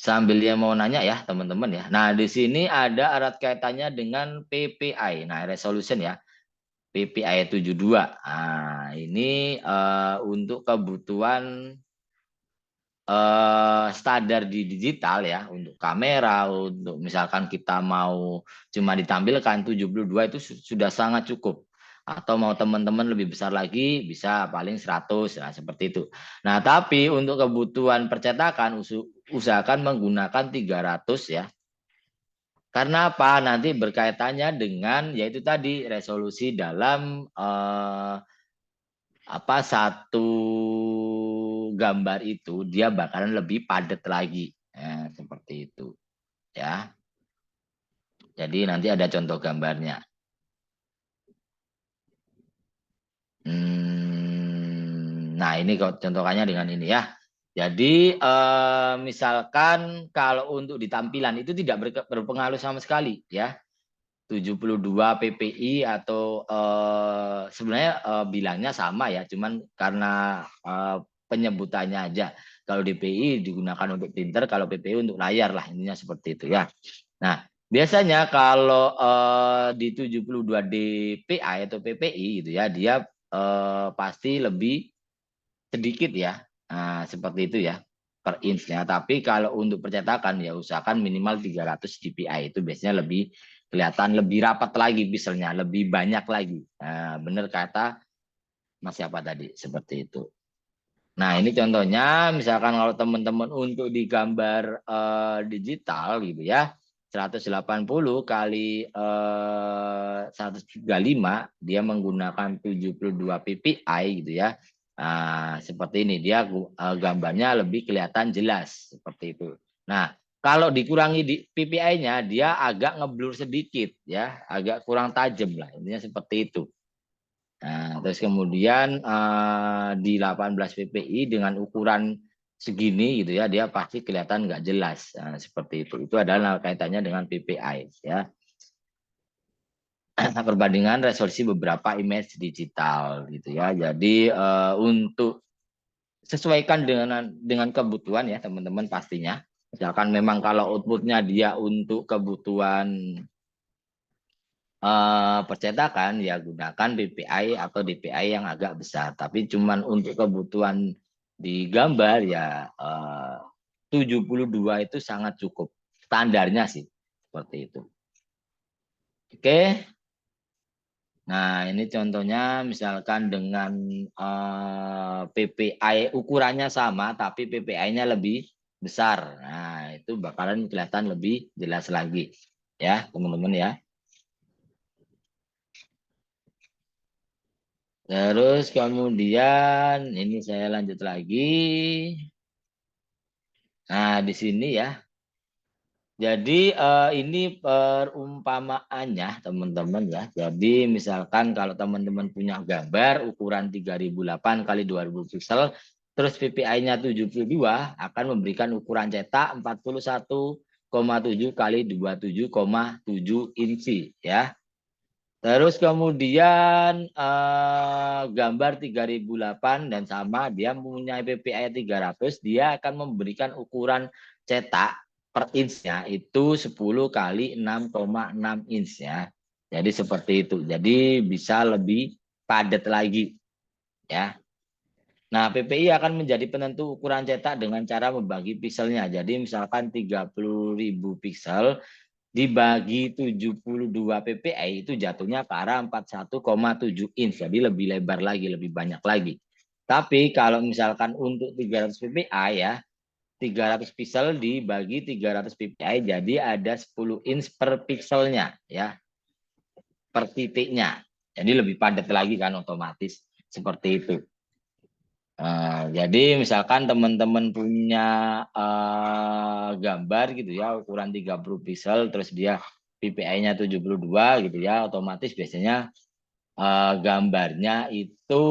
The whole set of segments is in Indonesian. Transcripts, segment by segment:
Sambil dia mau nanya ya teman-teman ya. Nah di sini ada erat kaitannya dengan PPI. Nah resolution ya. PPI 72. Nah ini untuk kebutuhan standar di digital ya, untuk kamera, untuk misalkan kita mau cuma ditampilkan 72 itu sudah sangat cukup. Atau mau teman-teman lebih besar lagi bisa paling 100, nah seperti itu. Nah tapi untuk kebutuhan percetakan usahakan menggunakan 300 ya. Karena apa? Nanti berkaitannya dengan yaitu tadi resolusi dalam satu gambar itu dia bakalan lebih padat lagi. Seperti itu ya. Jadi nanti ada contoh gambarnya. Nah ini contohnya dengan ini ya. Jadi misalkan kalau untuk di tampilan itu tidak berpengaruh sama sekali ya. 72 PPI atau sebenarnya bilangnya sama ya, cuman karena penyebutannya aja. Kalau DPI digunakan untuk printer, kalau PPI untuk layar lah, intinya seperti itu ya. Nah, biasanya kalau di 72 DPI atau PPI gitu ya, dia pasti lebih sedikit ya. Nah, seperti itu ya per inch-nya. Tapi kalau untuk percetakan ya usahakan minimal 300 dpi, itu biasanya lebih kelihatan lebih rapat lagi pixelnya, lebih banyak lagi. Nah, benar kata Mas siapa tadi, seperti itu. Nah, ini contohnya misalkan kalau teman-teman untuk digambar digital gitu ya, 180 kali 135 dia menggunakan 72 ppi gitu ya. Nah, seperti ini dia gambarnya lebih kelihatan jelas seperti itu. Nah, kalau dikurangi di PPI-nya dia agak ngeblur sedikit ya, agak kurang tajam lah. Intinya seperti itu. Nah, terus kemudian di 18 ppi dengan ukuran segini gitu ya, dia pasti kelihatan nggak jelas. Nah, seperti itu. Itu adalah kaitannya dengan PPI ya. Perbandingan resolusi beberapa image digital gitu ya. Jadi untuk sesuaikan dengan kebutuhan ya teman-teman pastinya. Misalkan memang kalau outputnya dia untuk kebutuhan percetakan ya gunakan PPI atau DPI yang agak besar. Tapi cuman untuk kebutuhan di gambar ya 72 itu sangat cukup. Standarnya sih seperti itu. Oke. Nah, ini contohnya misalkan dengan PPI ukurannya sama tapi PPI-nya lebih besar. Nah, itu bakalan kelihatan lebih jelas lagi ya, teman-teman ya. Terus kemudian ini saya lanjut lagi. Nah, di sini ya. Jadi ini perumpamaannya teman-teman ya. Jadi misalkan kalau teman-teman punya gambar ukuran 3008 kali 2000 pixel, terus PPI-nya 72 akan memberikan ukuran cetak 41,7 kali 27,7 inci ya. Terus kemudian gambar 3008 dan sama dia mempunyai PPI 300, dia akan memberikan ukuran cetak per inch-nya itu 10 kali 6,6 inch ya. Jadi seperti itu. Jadi bisa lebih padat lagi ya. Nah, PPI akan menjadi penentu ukuran cetak dengan cara membagi pixelnya. Jadi misalkan 30.000 pixel dibagi 72 ppi itu jatuhnya ke arah 41,7 inch. Jadi lebih lebar lagi, lebih banyak lagi. Tapi kalau misalkan untuk 300 ppi ya, 300 pixel dibagi 300 ppi jadi ada 10 inch per pixelnya ya, per titiknya. Jadi lebih padat lagi kan otomatis seperti itu. Jadi misalkan teman-teman punya gambar gitu ya ukuran 30 pixel terus dia PPI-nya 72 gitu ya, otomatis biasanya gambarnya itu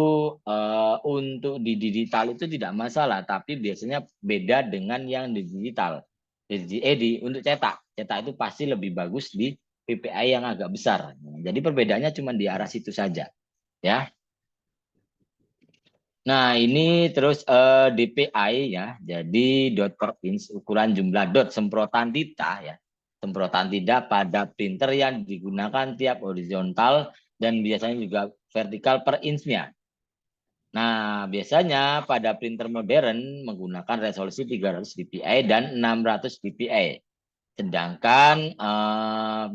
untuk di digital itu tidak masalah, tapi biasanya beda dengan yang di digital. Untuk cetak itu pasti lebih bagus di PPI yang agak besar. Jadi perbedaannya cuma di arah situ saja ya. Nah, ini terus DPI ya. Jadi dot per inch ukuran jumlah dot semprotan tinta ya. Semprotan tinta pada printer yang digunakan tiap horizontal dan biasanya juga vertikal per inch-nya. Nah, biasanya pada printer modern menggunakan resolusi 300 dpi dan 600 dpi. Sedangkan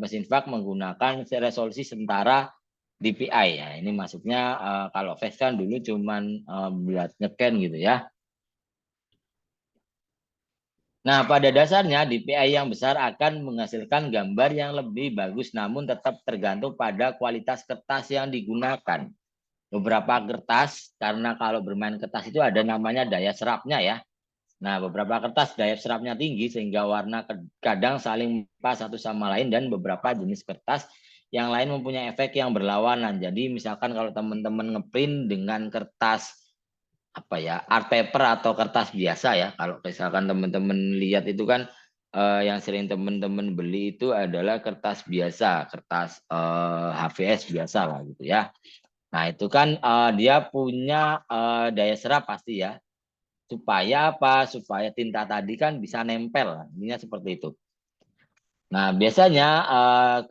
mesin fax menggunakan resolusi setara DPI ya. Ini maksudnya kalau fax kan dulu cuman buat ngeken gitu ya. Nah, pada dasarnya DPI yang besar akan menghasilkan gambar yang lebih bagus namun tetap tergantung pada kualitas kertas yang digunakan. Beberapa kertas, karena kalau bermain kertas itu ada namanya daya serapnya ya. Nah, beberapa kertas daya serapnya tinggi sehingga warna kadang saling pas satu sama lain dan beberapa jenis kertas yang lain mempunyai efek yang berlawanan. Jadi misalkan kalau teman-teman ngeprint dengan kertas apa ya, art paper atau kertas biasa ya. Kalau misalkan teman-teman lihat itu kan yang sering teman-teman beli itu adalah kertas biasa, kertas HVS biasa lah gitu ya. Nah, itu kan dia punya daya serap pasti ya. Supaya apa? Supaya tinta tadi kan bisa nempel. Intinya seperti itu. Nah, biasanya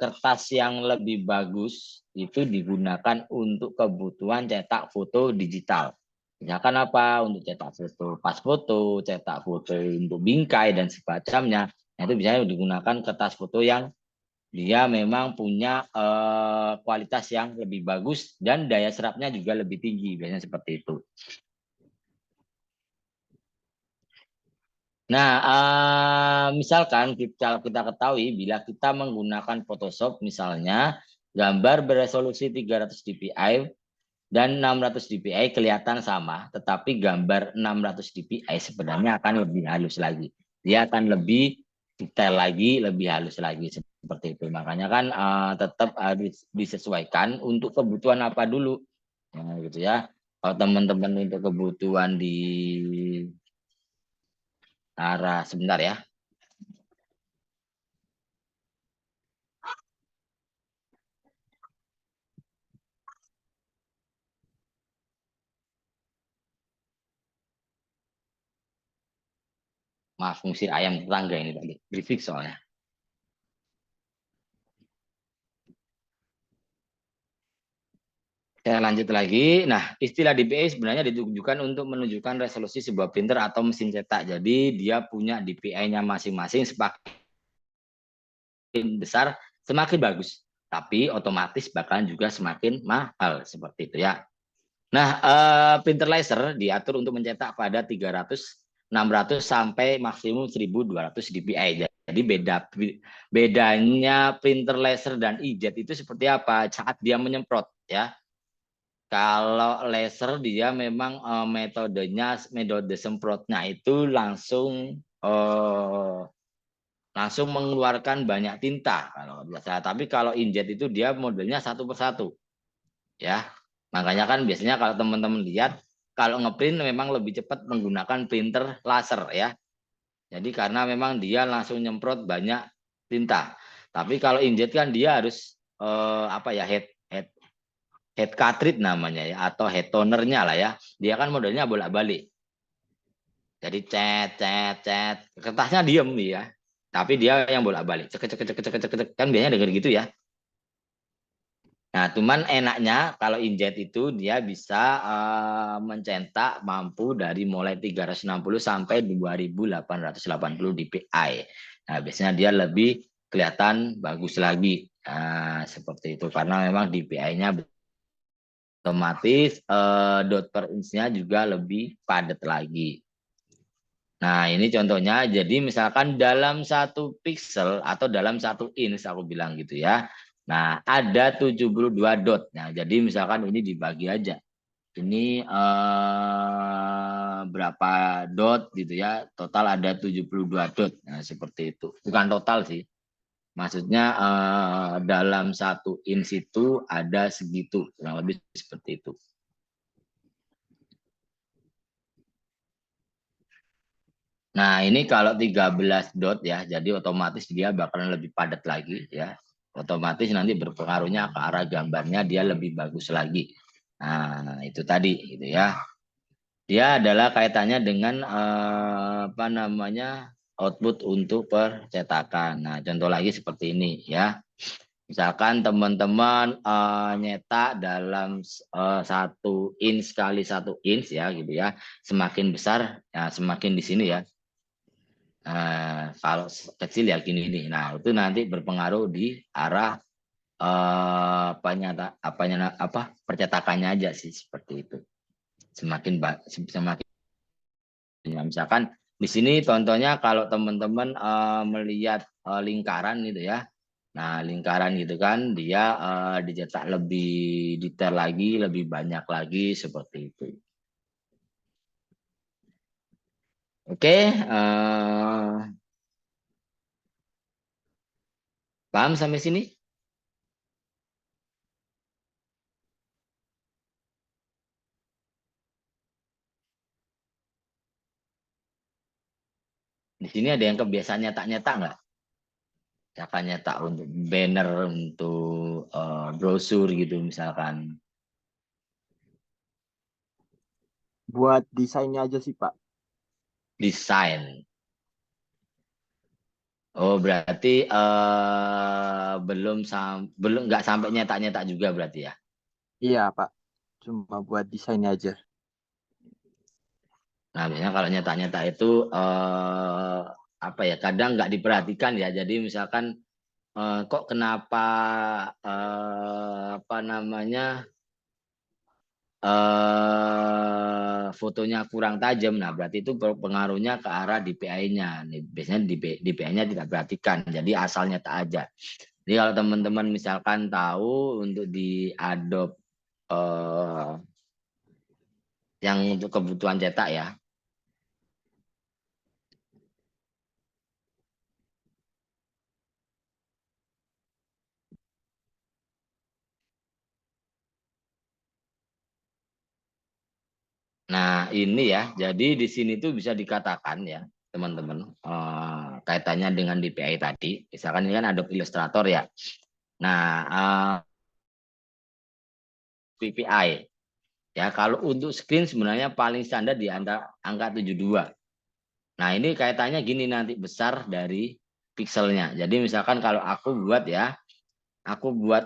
kertas yang lebih bagus itu digunakan untuk kebutuhan cetak foto digital. Misalkan apa? Untuk cetak foto pas foto, cetak foto untuk bingkai dan semacamnya. Nah, itu biasanya digunakan kertas foto yang dia memang punya kualitas yang lebih bagus dan daya serapnya juga lebih tinggi. Biasanya seperti itu. Nah, misalkan kita ketahui bila kita menggunakan Photoshop misalnya gambar beresolusi 300 dpi dan 600 dpi kelihatan sama, tetapi gambar 600 dpi sebenarnya akan lebih halus lagi. Dia akan lebih detail lagi, lebih halus lagi seperti itu. Makanya kan tetap harus disesuaikan untuk kebutuhan apa dulu. Ya, gitu ya. Kalau teman-teman untuk kebutuhan di arah sebentar ya. Maaf, fungsi ayam tetangga ini tadi. Briefing soalnya. Saya lanjut lagi. Nah, istilah DPI sebenarnya ditujukan untuk menunjukkan resolusi sebuah printer atau mesin cetak. Jadi dia punya DPI-nya masing-masing, semakin besar semakin bagus. Tapi otomatis bakalan juga semakin mahal seperti itu ya. Nah, printer laser diatur untuk mencetak pada 300, 600 sampai maksimum 1200 dpi. Jadi bedanya printer laser dan inkjet itu seperti apa? Saat dia menyemprot ya. Kalau laser dia memang metode semprotnya itu langsung mengeluarkan banyak tinta kalau biasa. Tapi kalau inkjet itu dia modelnya satu persatu ya. Makanya kan biasanya kalau teman-teman lihat kalau ngeprint memang lebih cepat menggunakan printer laser ya. Jadi karena memang dia langsung nyemprot banyak tinta. Tapi kalau inkjet kan dia harus apa ya head cartridge namanya ya atau head tonernya lah ya. Dia kan modelnya bolak-balik. Jadi cet kertasnya diem nih ya. Tapi dia yang bolak-balik. Cek cek cek cek cek cek kan biasanya denger gitu ya. Nah, cuman enaknya kalau inkjet itu dia bisa mencetak mampu dari mulai 360 sampai 2880 dpi. Nah, biasanya dia lebih kelihatan bagus lagi. Nah, seperti itu karena memang dpi-nya otomatis dot per inch-nya juga lebih padat lagi. Nah, ini contohnya. Jadi misalkan dalam satu pixel atau dalam satu inch aku bilang gitu ya. Nah, ada 72 dot. Nah, jadi misalkan ini dibagi aja. Ini berapa dot gitu ya. Total ada 72 dot. Nah, seperti itu. Bukan total sih. Maksudnya dalam satu inch itu ada segitu. Kurang lebih seperti itu. Nah, ini kalau 13 dot ya, jadi otomatis dia bakalan lebih padat lagi ya. Otomatis nanti berpengaruhnya ke arah gambarnya dia lebih bagus lagi. Nah, itu tadi gitu ya. Dia adalah kaitannya dengan apa namanya output untuk percetakan. Nah, contoh lagi seperti ini ya. Misalkan teman-teman nyetak dalam 1 inch kali 1 inch ya gitu ya. Semakin besar ya semakin di sini ya. Kalau kecil ya gini nih. Nah, itu nanti berpengaruh di arah apa percetakannya aja sih seperti itu. Semakin ya, misalkan di sini contohnya kalau teman-teman melihat lingkaran gitu ya. Nah, lingkaran gitu kan dia dicetak lebih detail lagi, lebih banyak lagi seperti itu. Oke, paham sampai sini? Di sini ada yang kebiasaan nyetak-nyetak nggak? Misalkan nyetak untuk banner, untuk brosur gitu misalkan. Buat desainnya aja sih, Pak. Desain. Oh, berarti belum nggak sampai nyetak-nyetak juga berarti ya. Iya, Pak. Cuma buat desainnya aja. Nah, biasanya kalau nyetak-nyetak itu apa ya? Kadang nggak diperhatikan ya. Jadi misalkan kok kenapa apa namanya fotonya kurang tajam. Nah, berarti itu pengaruhnya ke arah DPI-nya. Biasanya DPI-nya tidak perhatikan. Jadi asal nyetak aja. Jadi kalau teman-teman misalkan tahu untuk di Adobe yang untuk kebutuhan cetak ya. Nah, ini ya. Jadi di sini tuh bisa dikatakan ya, teman-teman, kaitannya dengan DPI tadi. Misalkan ini kan Adobe Illustrator ya. Nah, PPI ya kalau untuk screen sebenarnya paling standar di angka 72. Nah, ini kaitannya gini nanti besar dari pixelnya. Jadi misalkan kalau aku buat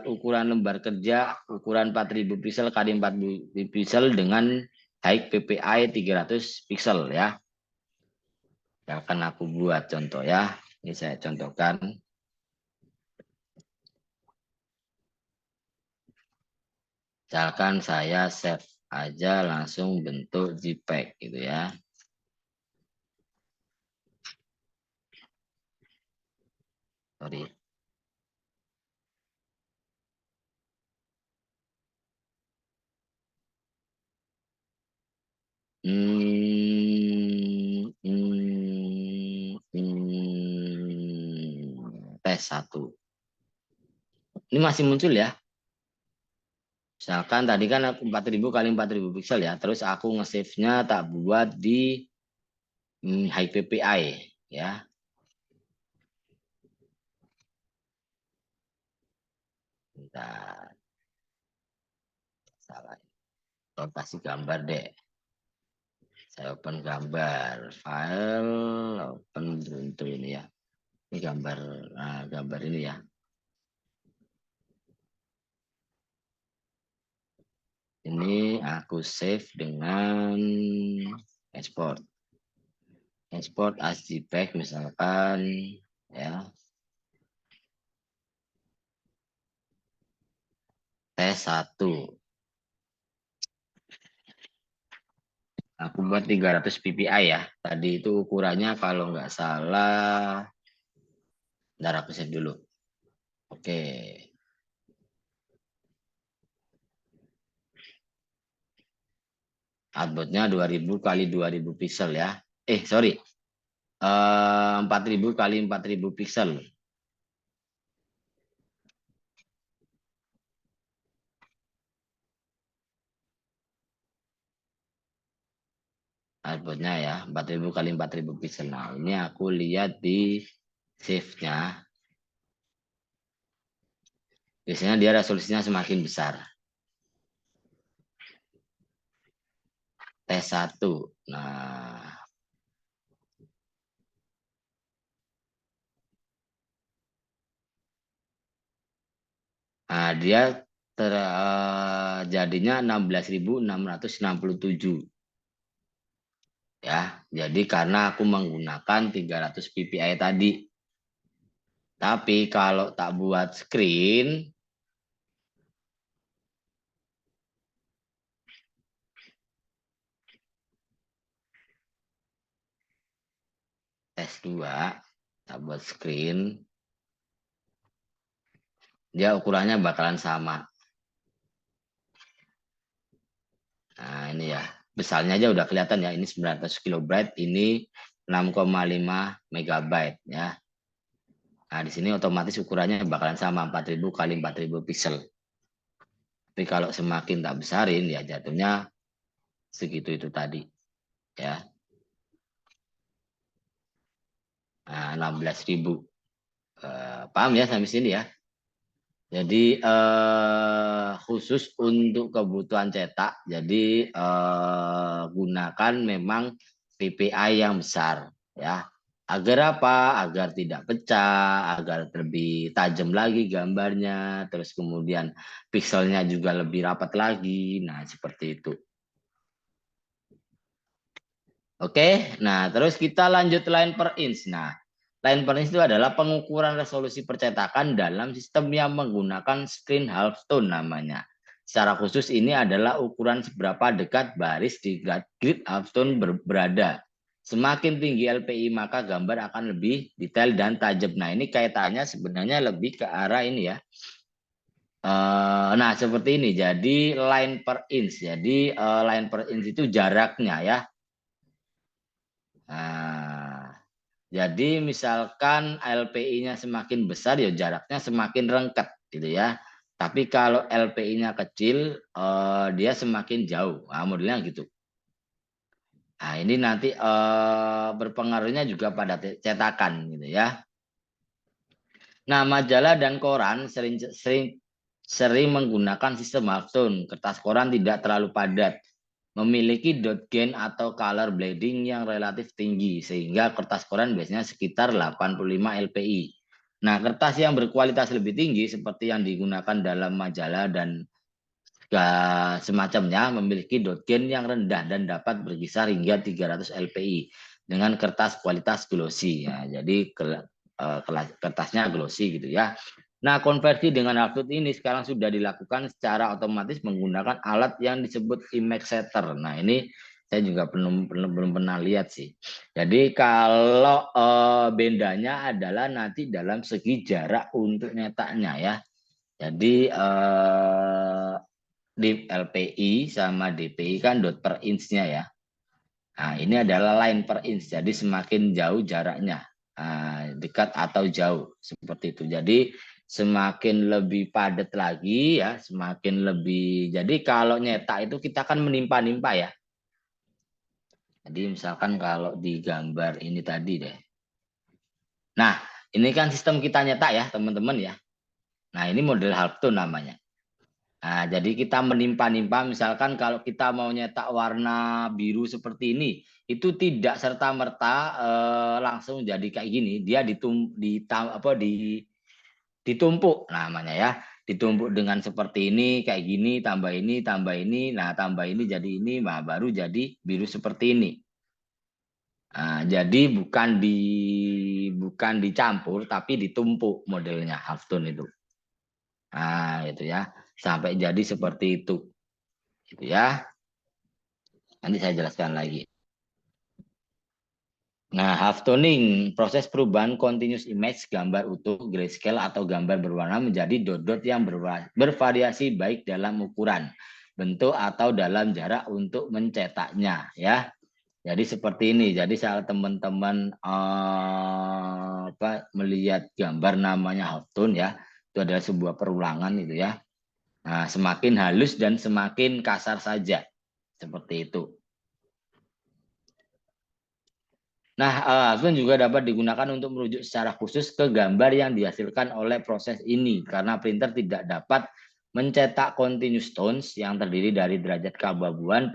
ukuran lembar kerja ukuran 4000 pixel kali 4000 pixel dengan high PPI 300 pixel ya. Yang akan aku buat contoh ya. Ini saya contohkan. Misalkan saya save aja langsung bentuk JPEG gitu ya. Sorry. Tes 1. Ini masih muncul ya. Misalkan tadi kan 4000 kali 4000 pixel ya. Terus aku nge-save-nya tak buat di high PPI ya. Bentar, salah. Kasih gambar deh. Saya open gambar. File, open untuk ini ya. Ini gambar, gambar ini ya. Ini aku save dengan export. Export as JPEG misalkan ya. Tes 1. Aku buat 300 ppi ya. Tadi itu ukurannya kalau nggak salah. Ntar aku save dulu. Oke. Outputnya 2000 kali 2000 pixel ya. Sorry. 4000 kali 4000 pixel. Outputnya ya 4000 kali 4000 pixel. Nah ini aku lihat di save-nya. Biasanya dia resolusinya semakin besar. tes 1. Nah, dia jadinya 16.667 ya. Jadi karena aku menggunakan 300 ppi tadi. Tapi kalau tak buat screen, tes 2, tak buat screen, dia ukurannya bakalan sama. Nah ini ya, besarnya aja udah kelihatan ya, ini 900 kilobyte, ini 6,5 megabyte ya. Nah di sini otomatis ukurannya bakalan sama, 4000 kali 4000 pixel. Tapi kalau semakin tak besarin ya jatuhnya segitu itu tadi ya. Nah, 16.000. Paham ya sampai sini ya. Jadi khusus untuk kebutuhan cetak, jadi gunakan memang PPI yang besar ya. Agar apa? Agar tidak pecah, agar lebih tajam lagi gambarnya, terus kemudian pixelnya juga lebih rapat lagi. Nah, seperti itu. Oke, nah terus kita lanjut line per inch. Nah, line per inch itu adalah pengukuran resolusi percetakan dalam sistem yang menggunakan screen half tone namanya. Secara khusus ini adalah ukuran seberapa dekat baris di grid half tone berada. Semakin tinggi LPI maka gambar akan lebih detail dan tajam. Nah ini kaitannya sebenarnya lebih ke arah ini ya. Nah seperti ini. Jadi line per inch. Jadi line per inch itu jaraknya ya. Nah, jadi misalkan LPI-nya semakin besar ya jaraknya semakin rengket gitu ya. Tapi kalau LPI-nya kecil dia semakin jauh. Nah, modelnya gitu. Nah, ini nanti berpengaruhnya juga pada cetakan gitu ya. Nah, majalah dan koran sering menggunakan sistem halftone. Kertas koran tidak terlalu padat, memiliki dot gain atau color bleeding yang relatif tinggi, sehingga kertas koran biasanya sekitar 85 LPI. Nah, kertas yang berkualitas lebih tinggi seperti yang digunakan dalam majalah dan semacamnya memiliki dot gain yang rendah dan dapat berkisar hingga 300 LPI dengan kertas kualitas glossy. Ya, jadi kertasnya glossy gitu ya. Nah, konversi dengan halftone ini sekarang sudah dilakukan secara otomatis menggunakan alat yang disebut image setter. Nah, ini saya juga belum pernah lihat sih. Jadi kalau bedanya adalah nanti dalam segi jarak untuk nyetaknya ya. Jadi di LPI sama DPI kan dot per inch-nya ya. Nah, ini adalah line per inch. Jadi semakin jauh jaraknya, dekat atau jauh seperti itu. Jadi semakin lebih padat lagi ya, semakin lebih. Jadi kalau nyetak itu kita kan menimpa-nimpa ya. Jadi misalkan kalau di gambar ini tadi deh. Nah, ini kan sistem kita nyetak ya, teman-teman ya. Nah, ini model halftone namanya. Nah, jadi kita menimpa-nimpa, misalkan kalau kita mau nyetak warna biru seperti ini, itu tidak serta-merta langsung jadi kayak gini, dia ditumpuk namanya ya. Ditumpuk dengan seperti ini, kayak gini, tambah ini, nah tambah ini jadi ini, nah baru jadi biru seperti ini. Nah, jadi bukan dicampur, tapi ditumpuk modelnya halftone itu. Nah, itu ya, sampai jadi seperti itu. Gitu ya. Nanti saya jelaskan lagi. Nah, halftoning, proses perubahan continuous image gambar utuh grayscale atau gambar berwarna menjadi dot-dot yang bervariasi baik dalam ukuran, bentuk atau dalam jarak untuk mencetaknya ya. Jadi seperti ini. Jadi saat teman-teman melihat gambar namanya halftone ya, itu adalah sebuah perulangan itu ya. Nah, semakin halus dan semakin kasar saja. Seperti itu. Nah, Halftone juga dapat digunakan untuk merujuk secara khusus ke gambar yang dihasilkan oleh proses ini, karena printer tidak dapat mencetak continuous tones yang terdiri dari derajat keabu-abuan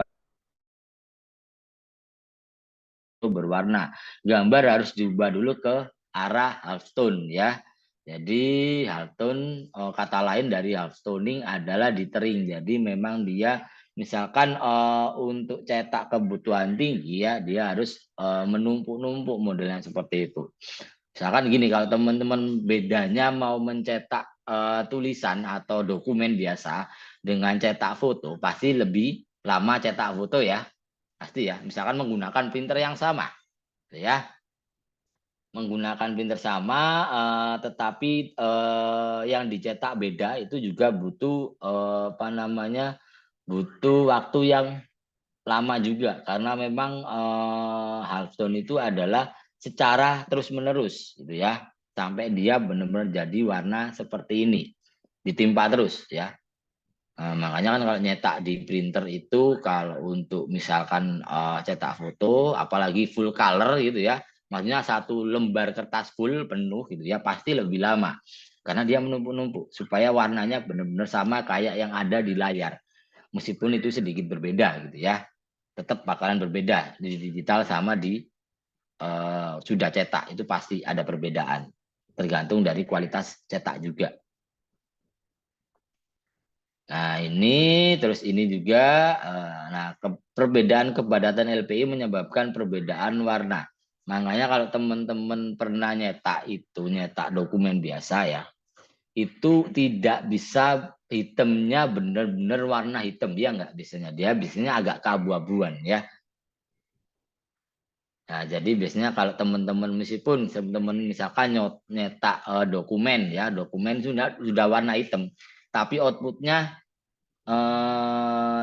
berwarna. Gambar harus diubah dulu ke arah halftone ya. Jadi halftone kata lain dari halftoning adalah dithering. Jadi memang dia misalkan untuk cetak kebutuhan tinggi ya dia harus menumpuk-numpuk modelnya seperti itu. Misalkan gini kalau teman-teman bedanya mau mencetak tulisan atau dokumen biasa dengan cetak foto pasti lebih lama cetak foto ya. Pasti ya, misalkan menggunakan printer yang sama, ya, menggunakan printer sama, tetapi yang dicetak beda itu juga butuh apa namanya, butuh waktu yang lama juga karena memang halftone itu adalah secara terus menerus, gitu ya, sampai dia benar-benar jadi warna seperti ini, ditimpa terus ya. Makanya kan kalau nyetak di printer itu kalau untuk misalkan cetak foto apalagi full color gitu ya, maksudnya satu lembar kertas full penuh gitu ya pasti lebih lama karena dia menumpuk-numpuk supaya warnanya benar-benar sama kayak yang ada di layar meskipun itu sedikit berbeda gitu ya, tetap bakalan berbeda di digital sama di sudah cetak itu pasti ada perbedaan tergantung dari kualitas cetak juga. Nah, ini terus ini juga perbedaan kepadatan LPI menyebabkan perbedaan warna. Makanya kalau teman-teman pernah nyetak dokumen biasa ya, itu tidak bisa hitamnya benar-benar warna hitam dia nggak biasanya. Dia biasanya agak keabu-abuan ya. Nah, jadi biasanya kalau teman-teman meskipun teman-teman misalkan nyetak dokumen ya, dokumen sudah warna hitam, tapi outputnya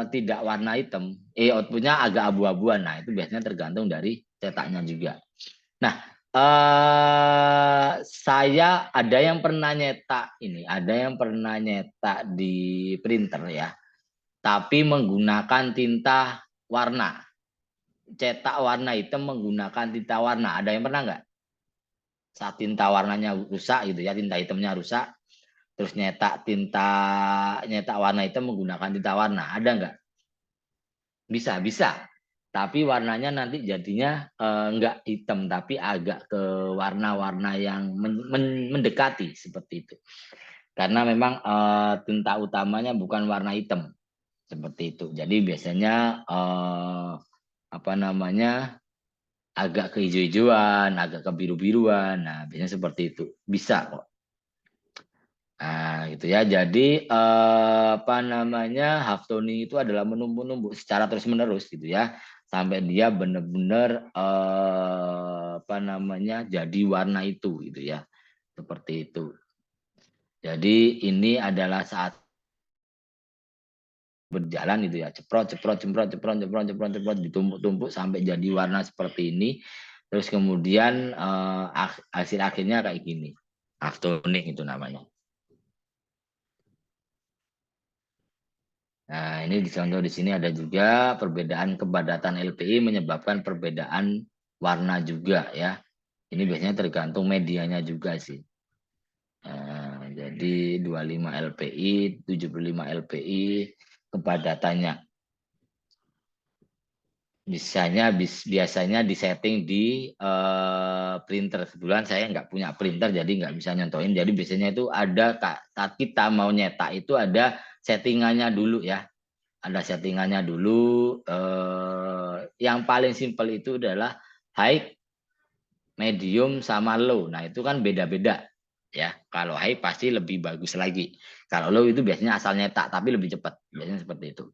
tidak warna hitam, outputnya agak abu-abuan. Nah, itu biasanya tergantung dari cetaknya juga. Nah, saya ada yang pernah nyetak ini, ada yang pernah nyetak di printer ya, tapi menggunakan tinta warna. Cetak warna hitam menggunakan tinta warna. Ada yang pernah nggak? Saat tinta warnanya rusak gitu ya, tinta hitamnya rusak, terus nyetak warna hitam menggunakan tinta warna. Ada nggak? Bisa. Tapi warnanya nanti jadinya enggak hitam, tapi agak ke warna-warna yang mendekati seperti itu. Karena memang tinta utamanya bukan warna hitam seperti itu. Jadi biasanya apa namanya agak ke hijau-hijauan, agak ke biru-biruan. Nah, biasanya seperti itu. Bisa kok. Nah, gitu ya. Jadi apa namanya halftone itu adalah menumpuk-numpuk secara terus-menerus gitu ya, sampai dia benar-benar apa namanya jadi warna itu gitu ya, seperti itu. Jadi ini adalah saat berjalan gitu ya, ceprot, ditumpuk-tumpuk sampai jadi warna seperti ini. Terus kemudian hasil akhirnya kayak gini, halftone itu namanya. Nah, ini contoh di sini ada juga perbedaan kepadatan LPI menyebabkan perbedaan warna juga ya. Ini biasanya tergantung medianya juga sih. Jadi 25 LPI, 75 LPI kepadatannya. Biasanya disetting di printer. Kebetulan saya nggak punya printer jadi nggak bisa nyontohin. Jadi biasanya itu ada saat kita mau nyetak itu ada settingannya dulu ya. Ada settingannya dulu. Yang paling simpel itu adalah high, medium, sama low. Nah itu kan beda-beda ya. Kalau high pasti lebih bagus lagi. Kalau low itu biasanya asal nyetak tapi lebih cepat. Biasanya seperti itu.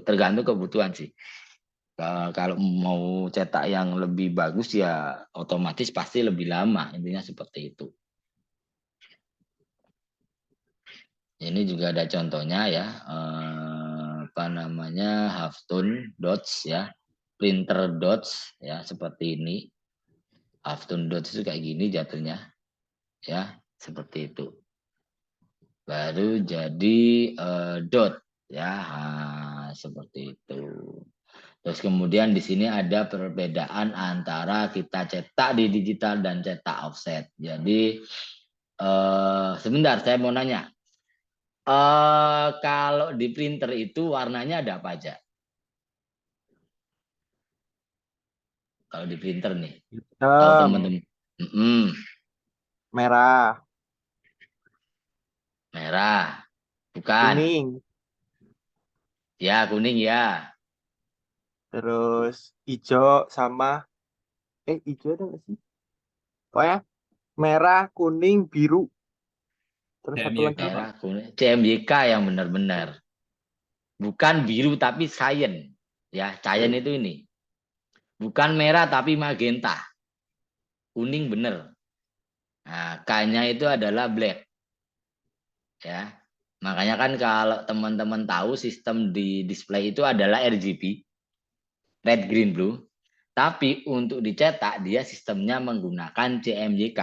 Tergantung kebutuhan sih. Kalau mau cetak yang lebih bagus ya otomatis pasti lebih lama. Intinya seperti itu. Ini juga ada contohnya ya. Apa namanya halftone dots ya, printer dots ya seperti ini. Halftone dots itu kayak gini jatuhnya ya seperti itu. Baru jadi dot ya seperti itu. Terus kemudian di sini ada perbedaan antara kita cetak di digital dan cetak offset. Jadi sebentar saya mau nanya. Kalau di printer itu warnanya ada apa aja? Kalau di printer nih. Kalau Hitam, teman-teman merah, merah, bukan. kuning, Ya, kuning ya. terus hijau sama hijau ada nggak sih? Pokoknya merah, kuning, biru, terus satu lagi apa? Merah, kuning. CMYK yang benar-benar. Bukan biru tapi cyan. Ya, cyan itu ini. Bukan merah tapi magenta. Kuning bener. Nah, K-nya itu adalah black. Ya. Makanya kan kalau teman-teman tahu sistem di display itu adalah RGB, red, green, blue. Tapi untuk dicetak dia sistemnya menggunakan CMYK.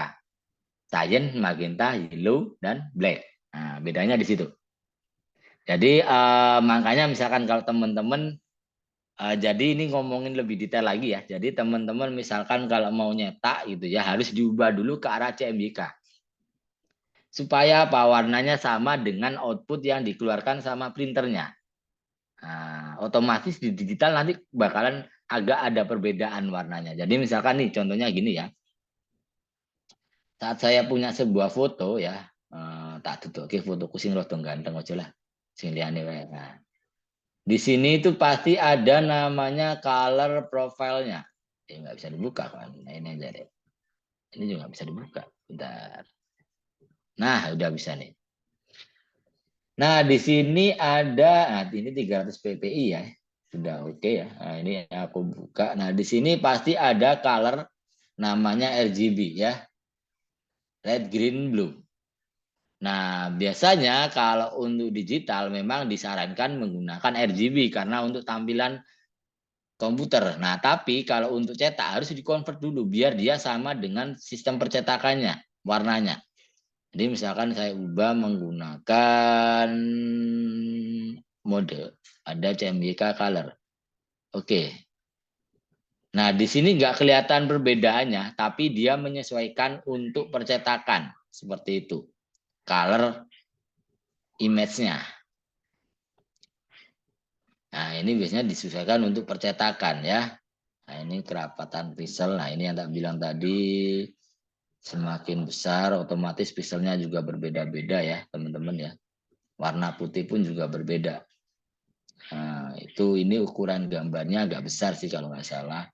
Cyan, magenta, yellow, dan black. Nah, bedanya di situ. Jadi makanya misalkan kalau teman-teman jadi ini ngomongin lebih detail lagi ya. Jadi teman-teman misalkan kalau mau nyetak gitu ya harus diubah dulu ke arah CMYK. Supaya apa warnanya sama dengan output yang dikeluarkan sama printernya. Nah, otomatis di digital nanti bakalan agak ada perbedaan warnanya. Jadi misalkan nih contohnya gini ya. Saat saya punya sebuah foto ya, tak tutup ke fotoku sing rodong ganteng aja lah. Sing liyane wae. Nah, di sini itu pasti ada namanya color profile-nya. Ya nggak bisa dibuka kan. Nah, ini aja deh. Ini juga nggak bisa dibuka. Bentar. Nah, udah bisa nih. Nah, di sini ada, nah ini 300 ppi ya. Sudah oke ya. Nah, ini aku buka. Nah, di sini pasti ada color namanya RGB ya. Red, green, blue. Nah, biasanya kalau untuk digital memang disarankan menggunakan RGB karena untuk tampilan komputer. Nah, tapi kalau untuk cetak harus dikonvert dulu biar dia sama dengan sistem percetakannya, warnanya. Jadi misalkan saya ubah menggunakan mode, ada CMYK color. Oke. Nah, di sini nggak kelihatan perbedaannya, tapi dia menyesuaikan untuk percetakan. Seperti itu. Color image-nya. Nah, ini biasanya disesuaikan untuk percetakan ya. Nah, ini kerapatan pixel. Nah, ini yang tak bilang tadi semakin besar otomatis pixelnya juga berbeda-beda ya, teman-teman ya. Warna putih pun juga berbeda. Nah, itu ini ukuran gambarnya agak besar sih kalau nggak salah.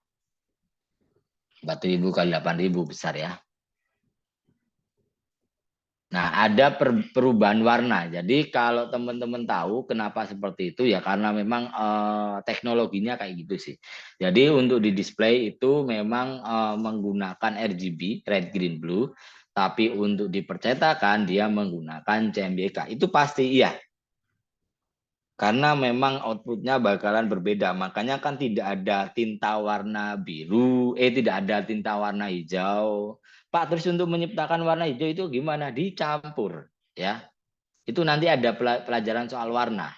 4.000 kali 8.000 besar ya. Nah, ada perubahan warna. Jadi kalau teman-teman tahu kenapa seperti itu ya karena memang teknologinya kayak gitu sih. Jadi untuk di display itu memang menggunakan RGB, red, green, blue. Tapi untuk dipercetakan dia menggunakan CMYK. Itu pasti iya. Karena memang outputnya bakalan berbeda. Makanya kan tidak ada tinta warna biru, tidak ada tinta warna hijau. Pak, terus untuk menciptakan warna hijau itu gimana? Dicampur, ya. Itu nanti ada pelajaran soal warna.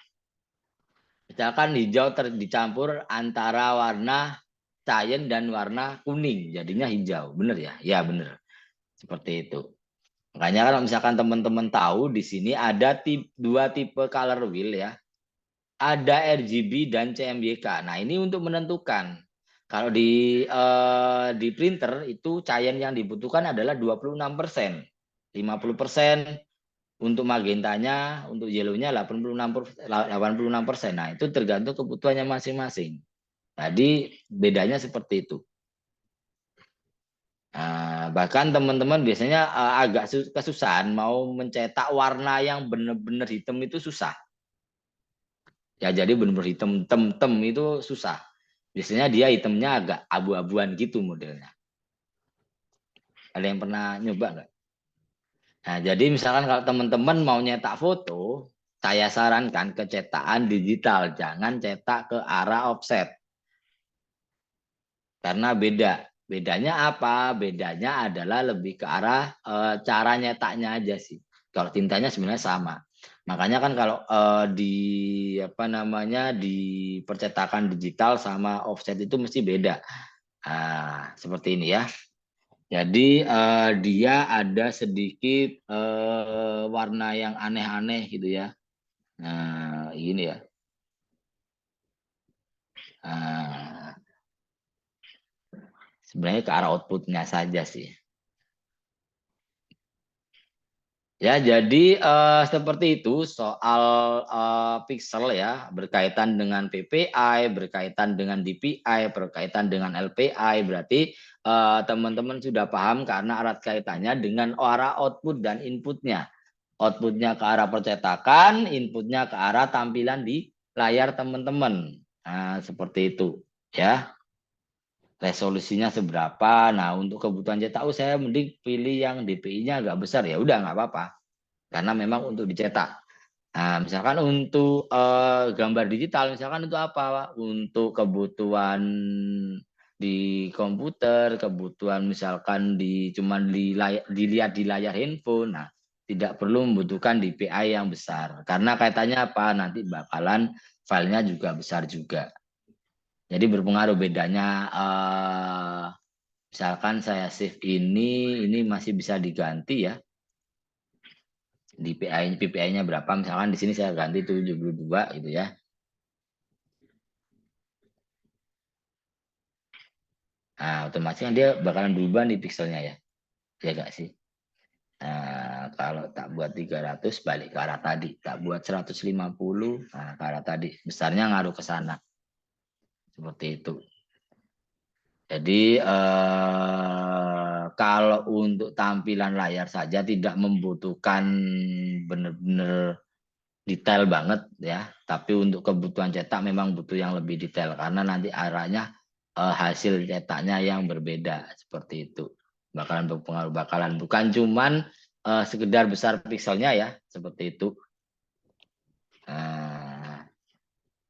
Misalkan hijau dicampur antara warna cyan dan warna kuning, jadinya hijau. Bener ya? Ya, bener. Seperti itu. Makanya kalau misalkan teman-teman tahu di sini ada dua tipe color wheel ya. Ada RGB dan CMYK. Nah, ini untuk menentukan. Kalau di printer itu cyan yang dibutuhkan adalah 26%. 50% untuk magentanya, untuk yellownya 86%. Nah, itu tergantung kebutuhannya masing-masing. Jadi bedanya seperti itu. Nah, bahkan teman-teman biasanya agak kesusahan mau mencetak warna yang benar-benar hitam itu susah. Ya jadi benar-benar hitam tem itu susah. Biasanya dia hitamnya agak abu-abuan gitu modelnya. Ada yang pernah nyoba nggak? Nah, jadi misalkan kalau teman-teman mau nyetak foto, saya sarankan ke cetakan digital, jangan cetak ke arah offset. Karena beda. Bedanya apa? Bedanya adalah lebih ke arah cara nyetaknya aja sih. Kalau tintanya sebenarnya sama. Makanya kan kalau di apa namanya di percetakan digital sama offset itu mesti beda. Nah, seperti ini ya. Jadi dia ada sedikit warna yang aneh-aneh gitu ya. Nah, ini ya. Nah, Sebenarnya ke arah outputnya saja sih. Ya, jadi seperti itu soal pixel ya, berkaitan dengan PPI, berkaitan dengan DPI, berkaitan dengan LPI. Berarti teman-teman sudah paham karena erat kaitannya dengan arah output dan inputnya. Outputnya ke arah percetakan, inputnya ke arah tampilan di layar teman-teman. Nah, seperti itu ya. Resolusinya seberapa. Nah, untuk kebutuhan cetak, saya mending pilih yang DPI-nya agak besar, ya udah nggak apa-apa. Karena memang untuk dicetak. Nah, misalkan untuk gambar digital, misalkan untuk apa, Pak? Untuk kebutuhan di komputer, kebutuhan misalkan cuman dilihat di layar handphone. Nah, tidak perlu membutuhkan DPI yang besar. Karena kaitannya apa? Nanti bakalan filenya juga besar juga. Jadi berpengaruh bedanya misalkan saya save ini masih bisa diganti ya. PPI-nya berapa? Misalkan di sini saya ganti 72 gitu ya. Nah, otomatis kan dia bakalan berubah nih pixelnya ya. Ya enggak sih? Nah, kalau tak buat 300 balik ke arah tadi. Tak buat 150, nah ke arah tadi. Besarnya ngaruh ke sana. Seperti itu. Jadi kalau untuk tampilan layar saja tidak membutuhkan benar-benar detail banget ya. Tapi untuk kebutuhan cetak memang butuh yang lebih detail karena nanti arahnya hasil cetaknya yang berbeda seperti itu. Bakalan berpengaruh, bakalan bukan cuman sekedar besar pikselnya ya, seperti itu. Nah,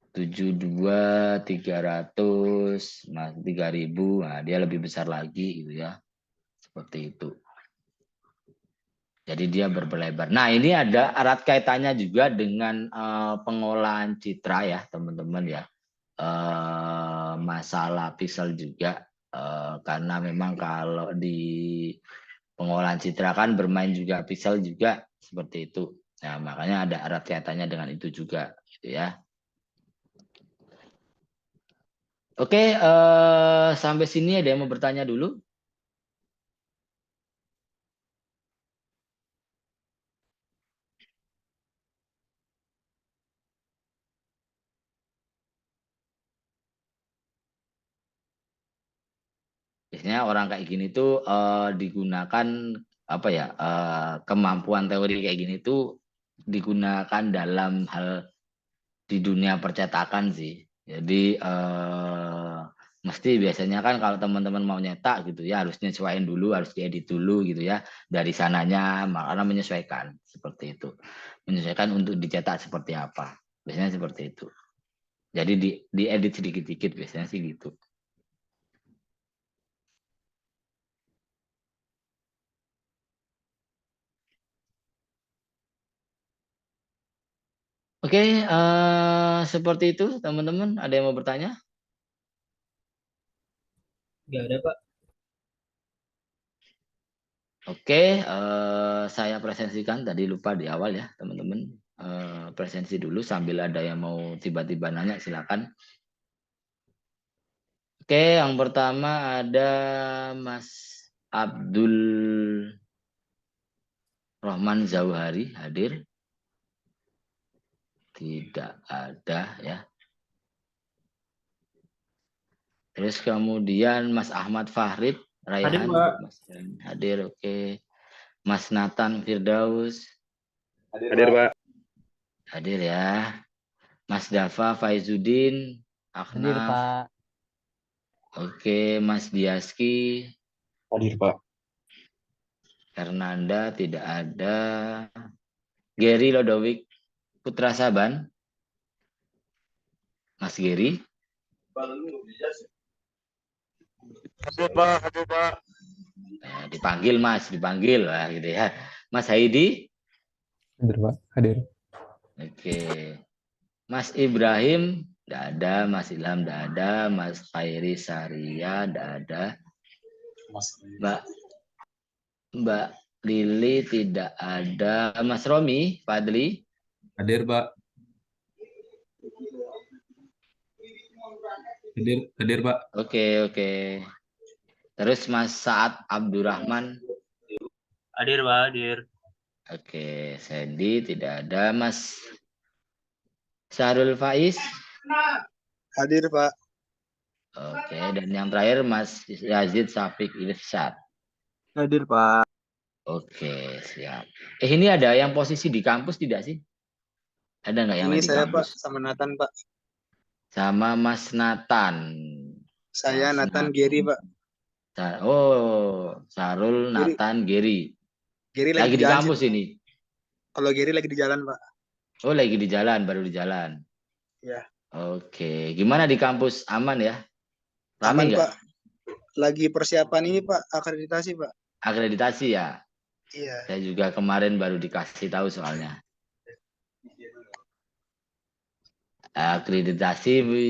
72 300 3000, nah dia lebih besar lagi gitu ya. Seperti itu. Jadi dia berlebar. Nah, ini ada erat kaitannya juga dengan pengolahan citra ya, teman-teman ya. Masalah pixel juga karena memang kalau di pengolahan citra kan bermain juga pixel juga seperti itu. Nah, makanya ada erat kaitannya dengan itu juga gitu ya. Oke, sampai sini ada yang mau bertanya dulu? Biasanya orang kayak gini tuh digunakan apa ya, kemampuan teori kayak gini tuh digunakan dalam hal di dunia percetakan sih. Jadi mesti biasanya kan kalau teman-teman mau nyetak gitu ya harus nyesuaiin dulu, harus diedit dulu gitu ya dari sananya, makanya menyesuaikan seperti itu. Menyesuaikan untuk dicetak seperti apa. Biasanya seperti itu. Jadi diedit sedikit-sedikit biasanya sih gitu. Oke, seperti itu teman-teman. Ada yang mau bertanya? Nggak ada, Pak. Oke, saya presentasikan tadi lupa di awal ya teman-teman. Presensi dulu sambil ada yang mau tiba-tiba nanya silakan. Oke, yang pertama ada Mas Abdul Rahman Zauhari hadir. Tidak ada ya. Terus kemudian Mas Ahmad Fahrid Hadir, Raihan Pak. Mas hadir. Oke. Mas Nathan Firdaus Hadir, Pak. hadir ya. Mas Dafa Faizuddin Hadir, Akhnaf. Pak. Oke, Mas Diaski Hadir, Pak. Hernanda tidak ada. Gary Lodowik Putra Saban. Mas Gary. Hadir, Pak. Hadir, Pak. Nah, dipanggil Mas, dipanggil lah gitu ya. Mas Haidi. Hadir, Pak. Hadir. Oke. Mas Ibrahim tidak ada, Mas Ilham tidak ada, Mas Khairi Saria tidak ada. Mbak Lili tidak ada. Mas Romi Fadli. Hadir, Pak. Hadir, Pak. Oke, oke. Terus Mas Saad Abdurrahman. Hadir, Pak, hadir. Oke, Sandy tidak ada. Mas Syarul Faiz. Hadir, Pak. Oke, dan yang terakhir Mas Yazid Syafiq Irsyad. Hadir, Pak. Oke, siap. Ini ada yang posisi di kampus tidak sih? Ada nggak yang Ini lain di saya, Pak, kampus? sama Nathan, Pak. Sama Mas Nathan. Saya Mas Nathan Gary, Pak. Oh, Sarul, Gary, Nathan, Gary. Gary lagi Lagi di di jalan sih, kampus Pak. ini. Kalau Gary lagi di jalan, Pak. Oh, lagi di jalan, baru di jalan. Ya, Oke, gimana di kampus? Aman ya? Rame aman, nggak? Pak. Lagi persiapan ini, Pak, akreditasi, Pak. Akreditasi ya? Iya. Saya juga kemarin baru dikasih tahu soalnya. Akreditasi di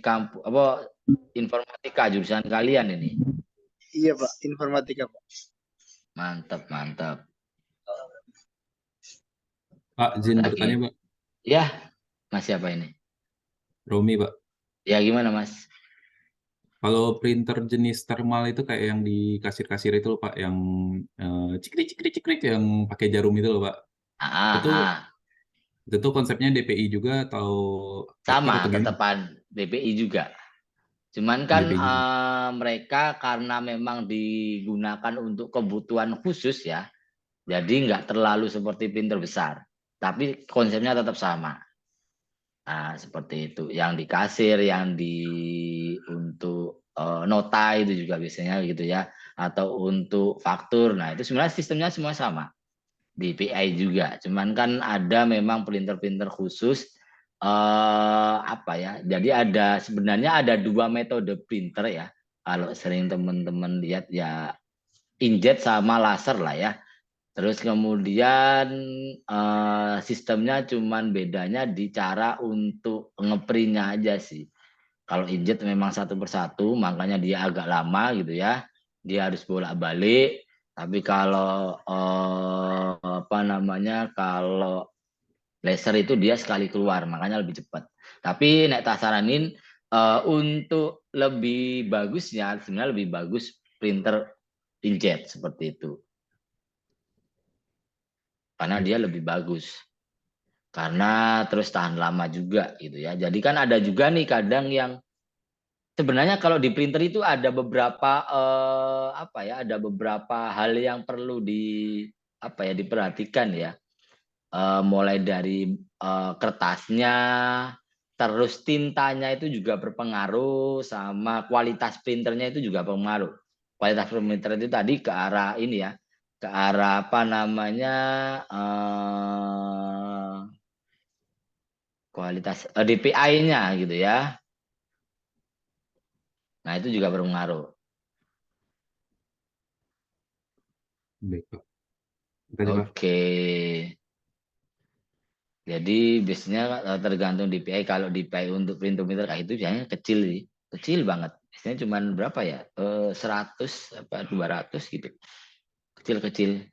kampus apa informatika jurusan kalian ini. Iya, Pak, informatika, Pak. Mantap, mantap. Pak, izin Lagi. bertanya, Pak. Ya, Mas siapa ini? Romi, Pak. Ya gimana Mas? Kalau printer jenis thermal itu kayak yang di kasir-kasir itu loh, Pak, yang cikrik-cikrik yang pakai jarum itu loh, Pak. Itu konsepnya DPI juga atau sama, atau gimana? tetepan DPI juga. Cuman kan DPI juga. mereka karena memang digunakan untuk kebutuhan khusus ya, jadi nggak terlalu seperti printer besar. Tapi konsepnya tetap sama. Nah, seperti itu. Yang di kasir, yang di untuk nota itu juga biasanya gitu ya. Atau untuk faktur. Nah, itu sebenarnya sistemnya semua sama. Di PI juga. Cuman kan ada memang printer-printer khusus apa ya? Jadi sebenarnya ada dua metode printer ya. Kalau sering teman-teman lihat ya inkjet sama laser lah ya. Terus kemudian sistemnya cuman bedanya di cara untuk ngeprintnya aja sih. Kalau inkjet memang satu persatu, makanya dia agak lama gitu ya. Dia harus bolak-balik. Tapi kalau apa namanya, kalau laser itu dia sekali keluar, makanya lebih cepat. Tapi nek tak saranin untuk lebih bagusnya, sebenarnya lebih bagus printer inkjet seperti itu. Karena dia lebih bagus. Karena terus tahan lama juga gitu ya. Jadi kan ada juga nih kadang yang sebenarnya kalau di printer itu ada beberapa apa ya, ada beberapa hal yang perlu diperhatikan ya. Mulai dari kertasnya, terus tintanya itu juga berpengaruh, sama kualitas printernya itu juga berpengaruh. Kualitas printer itu tadi ke arah ini ya, ke arah apa namanya kualitas DPI-nya gitu ya. Nah itu juga berpengaruh. Baik, Pak. Makasih, Pak. Oke. Jadi biasanya tergantung DPI. Kalau DPI untuk printometer kayak itu biasanya kecil sih. Kecil banget. Biasanya cuma berapa ya? 100 apa 200 gitu. Kecil-kecil.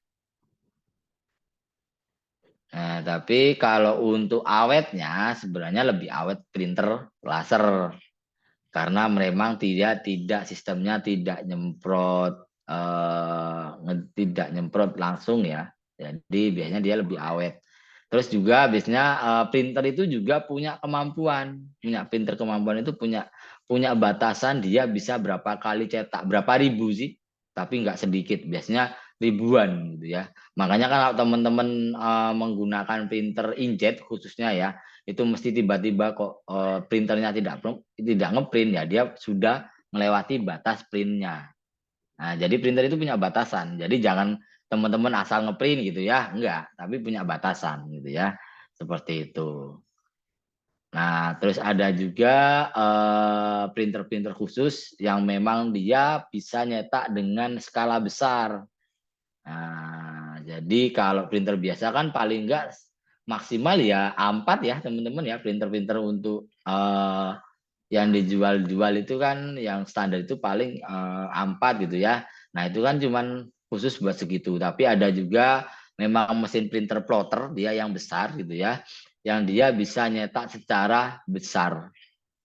Nah, tapi kalau untuk awetnya sebenarnya lebih awet printer laser. Karena memang tidak sistemnya tidak nyemprot tidak nyemprot langsung ya. Jadi biasanya dia lebih awet. Terus juga biasanya printer itu juga punya printer kemampuan itu punya batasan dia bisa berapa kali cetak, berapa ribu sih, tapi nggak sedikit, biasanya ribuan gitu ya. Makanya kan kalau teman-teman menggunakan printer inkjet khususnya ya, itu mesti tiba-tiba kok printernya tidak ngeprint ya, dia sudah melewati batas printnya. Nah, jadi printer itu punya batasan. Jadi jangan teman-teman asal ngeprint gitu ya, enggak, tapi punya batasan gitu ya. Seperti itu. Nah, terus ada juga printer-printer khusus yang memang dia bisa nyetak dengan skala besar. Nah, jadi kalau printer biasa kan paling enggak maksimal ya A4 ya, teman-teman ya, printer-printer untuk yang dijual-jual itu kan yang standar itu paling A4 gitu ya. Nah, itu kan cuman khusus buat segitu. Tapi ada juga memang mesin printer plotter dia yang besar gitu ya. Yang dia bisa nyetak secara besar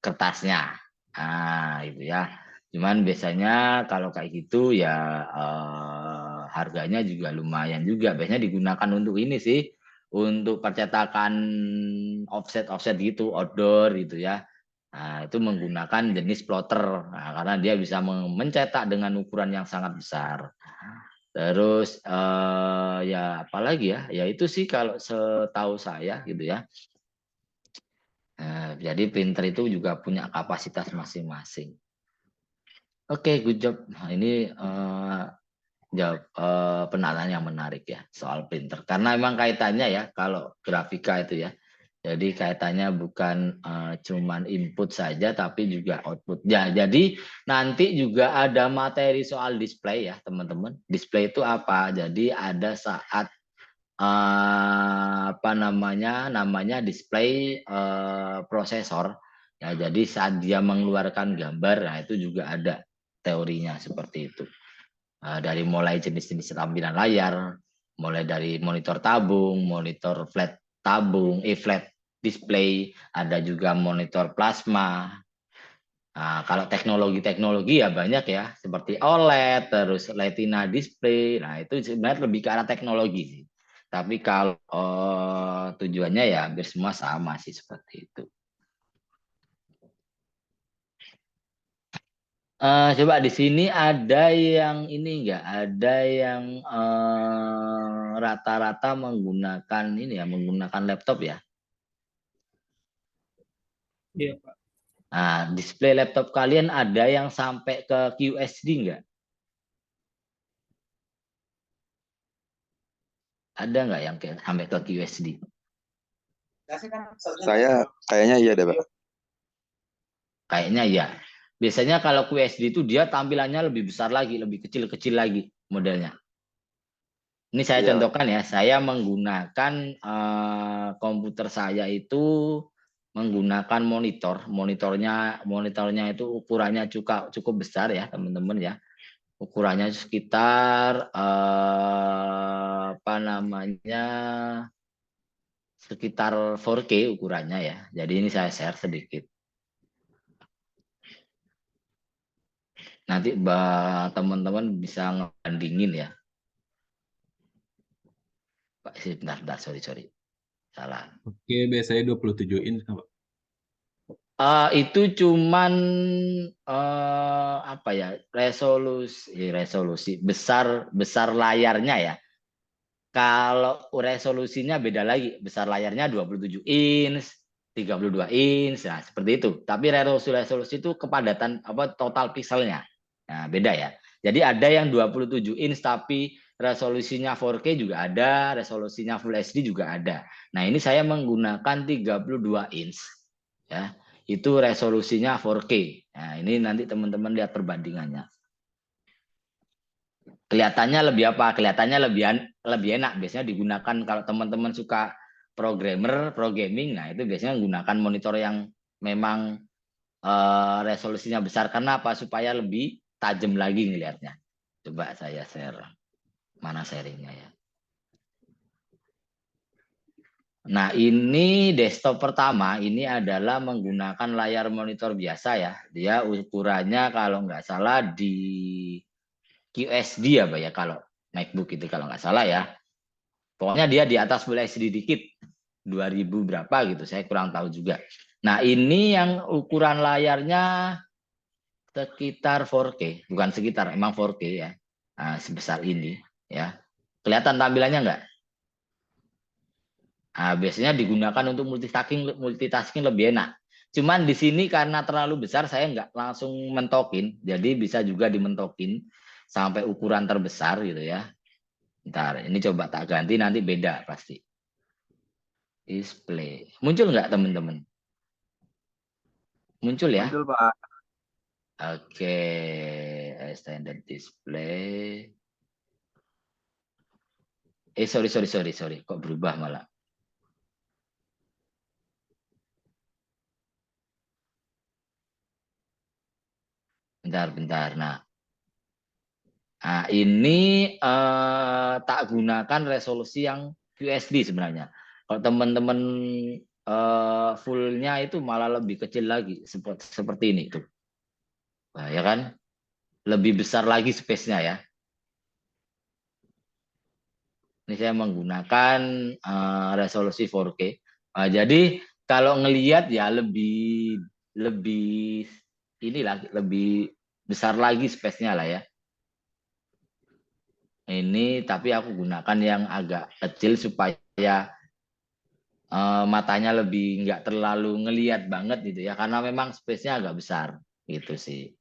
kertasnya. Nah, itu ya. Cuman biasanya kalau kayak gitu ya harganya juga lumayan juga. Biasanya digunakan untuk ini sih, untuk percetakan offset gitu, outdoor gitu ya. Nah, itu menggunakan jenis plotter. Nah, karena dia bisa mencetak dengan ukuran yang sangat besar. Terus ya apalagi ya, ya itu sih kalau setahu saya gitu ya. Jadi printer itu juga punya kapasitas masing-masing. Oke, good job. Nah, ini jawab penalaran yang menarik ya soal printer. Karena memang kaitannya ya kalau grafika itu ya. Jadi kaitannya bukan cuman input saja tapi juga output. Ya, jadi nanti juga ada materi soal display ya, teman-teman. Display itu apa? Jadi ada saat apa namanya display prosesor. Ya, jadi saat dia mengeluarkan gambar, nah itu juga ada teorinya seperti itu. Dari mulai jenis-jenis tampilan layar, mulai dari monitor tabung, monitor flat tabung, flat display, ada juga monitor plasma. Nah, kalau teknologi-teknologi ya banyak ya, seperti OLED, terus Retina display. Nah, itu sebenarnya lebih ke arah teknologi sih. Tapi kalau tujuannya ya hampir semua sama sih seperti itu. Coba di sini ada yang ini enggak? Ada yang rata-rata menggunakan ini ya, menggunakan laptop ya. Iya, Pak. Nah, display laptop kalian ada yang sampai ke QSD enggak? Ada nggak yang sampai ke QSD? Saya kayaknya iya deh, Pak. Kayaknya ya. Biasanya kalau QSD itu dia tampilannya lebih besar lagi, lebih kecil-kecil lagi modelnya. Ini saya Iya. contohkan ya, saya menggunakan komputer saya itu menggunakan monitornya itu ukurannya cukup besar ya teman-teman ya. Ukurannya sekitar sekitar 4K ukurannya ya. Jadi ini saya share sedikit. Nanti teman-teman bisa ngebandingin ya. Pak, bentar, sorry. Salah. Oke, biasanya 27 inch, Pak. Itu cuman apa ya, resolusi besar layarnya ya. Kalau resolusinya beda lagi, besar layarnya 27 inch, 32 inch, nah seperti itu. Tapi resolusi itu kepadatan apa total pixelnya. Nah, beda ya. Jadi ada yang 27 inch tapi resolusinya 4K juga ada, resolusinya Full HD juga ada. Nah, ini saya menggunakan 32 inch ya. Itu resolusinya 4K. Nah, ini nanti teman-teman lihat perbandingannya. Kelihatannya lebih apa? Kelihatannya lebih enak. Biasanya digunakan kalau teman-teman suka programming, nah itu biasanya menggunakan monitor yang memang resolusinya besar. Karena apa? Supaya lebih tajam lagi ngelihatnya. Coba saya share. Mana sharingnya ya? Nah, ini desktop pertama, ini adalah menggunakan layar monitor biasa ya. Dia ukurannya kalau nggak salah di QSD ya, Pak ya, kalau MacBook itu kalau nggak salah ya. Pokoknya dia di atas Full HD dikit. 2000 berapa gitu, saya kurang tahu juga. Nah, ini yang ukuran layarnya sekitar 4K, bukan sekitar, emang 4K ya. Nah, sebesar ini ya. Kelihatan tampilannya nggak? Nah, biasanya digunakan untuk multitasking lebih enak. Cuman di sini karena terlalu besar saya nggak langsung mentokin, jadi bisa juga dimentokin sampai ukuran terbesar gitu ya. Ntar ini coba tak ganti nanti beda pasti. Display. Muncul nggak teman-teman? Muncul ya? Muncul, Pak. Oke, extended display. Sorry. Kok berubah malah? Bentar. Nah, ini tak gunakan resolusi yang QSD sebenarnya. Kalau teman-teman fullnya itu malah lebih kecil lagi, seperti ini tuh. Nah, ya kan? Lebih besar lagi space-nya ya. Ini saya menggunakan resolusi 4K. Jadi kalau ngelihat ya lebih inilah lebih besar lagi space-nya lah ya. Ini tapi aku gunakan yang agak kecil supaya matanya lebih nggak terlalu ngelihat banget gitu ya, karena memang space-nya agak besar gitu sih.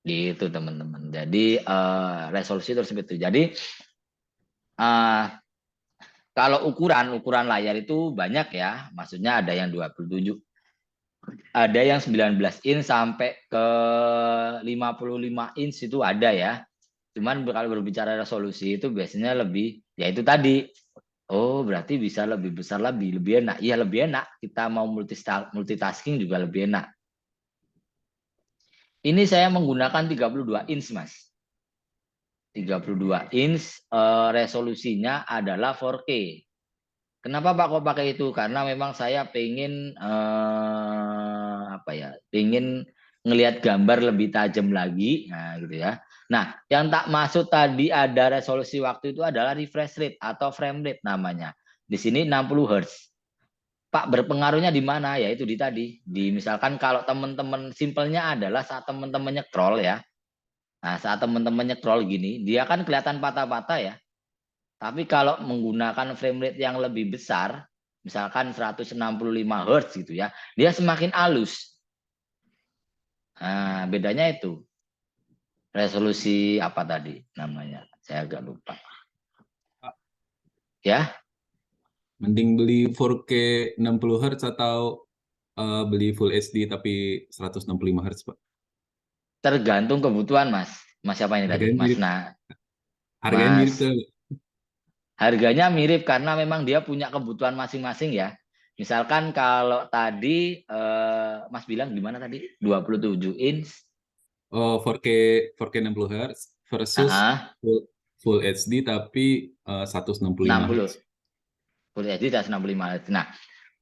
Gitu teman-teman. Jadi resolusi tersebut itu. Jadi kalau ukuran layar itu banyak ya. Maksudnya ada yang 27, ada yang 19 inch sampai ke 55 inch itu ada ya. Cuman kalau berbicara resolusi itu biasanya lebih, ya itu tadi. Oh, berarti bisa lebih besar, lebih enak. Iya, lebih enak. Kita mau multitasking juga lebih enak. Ini saya menggunakan 32 inch, Mas. 32 inch resolusinya adalah 4K. Kenapa Pak kok pakai itu? Karena memang saya pengen pengen ngelihat gambar lebih tajam lagi, nah gitu ya. Nah, yang tak masuk tadi ada resolusi waktu itu adalah refresh rate atau frame rate namanya. Di sini 60 Hz. Pak, berpengaruhnya di mana? Ya itu di tadi. Di misalkan kalau teman-teman simpelnya adalah saat teman-teman nyekrol ya. Nah, saat teman-teman nyekrol gini, dia kan kelihatan patah-patah ya. Tapi kalau menggunakan frame rate yang lebih besar, misalkan 165 Hz gitu ya, dia semakin halus. Nah, bedanya itu. Resolusi apa tadi namanya? Saya agak lupa. Ya, Mending beli 4K 60 Hz atau beli Full HD tapi 165 Hz, Pak? tergantung kebutuhan, Mas. Mas siapa ini tadi? Harganya Mas mirip, harganya mirip Mas. tuh. Harganya mirip karena memang dia punya kebutuhan masing-masing ya. Misalkan kalau tadi Mas bilang gimana tadi? 27 inch. Oh, 4K 60 Hz versus Ah, Full HD tapi 165 60. Hz. Full HD 165 Hz. Nah,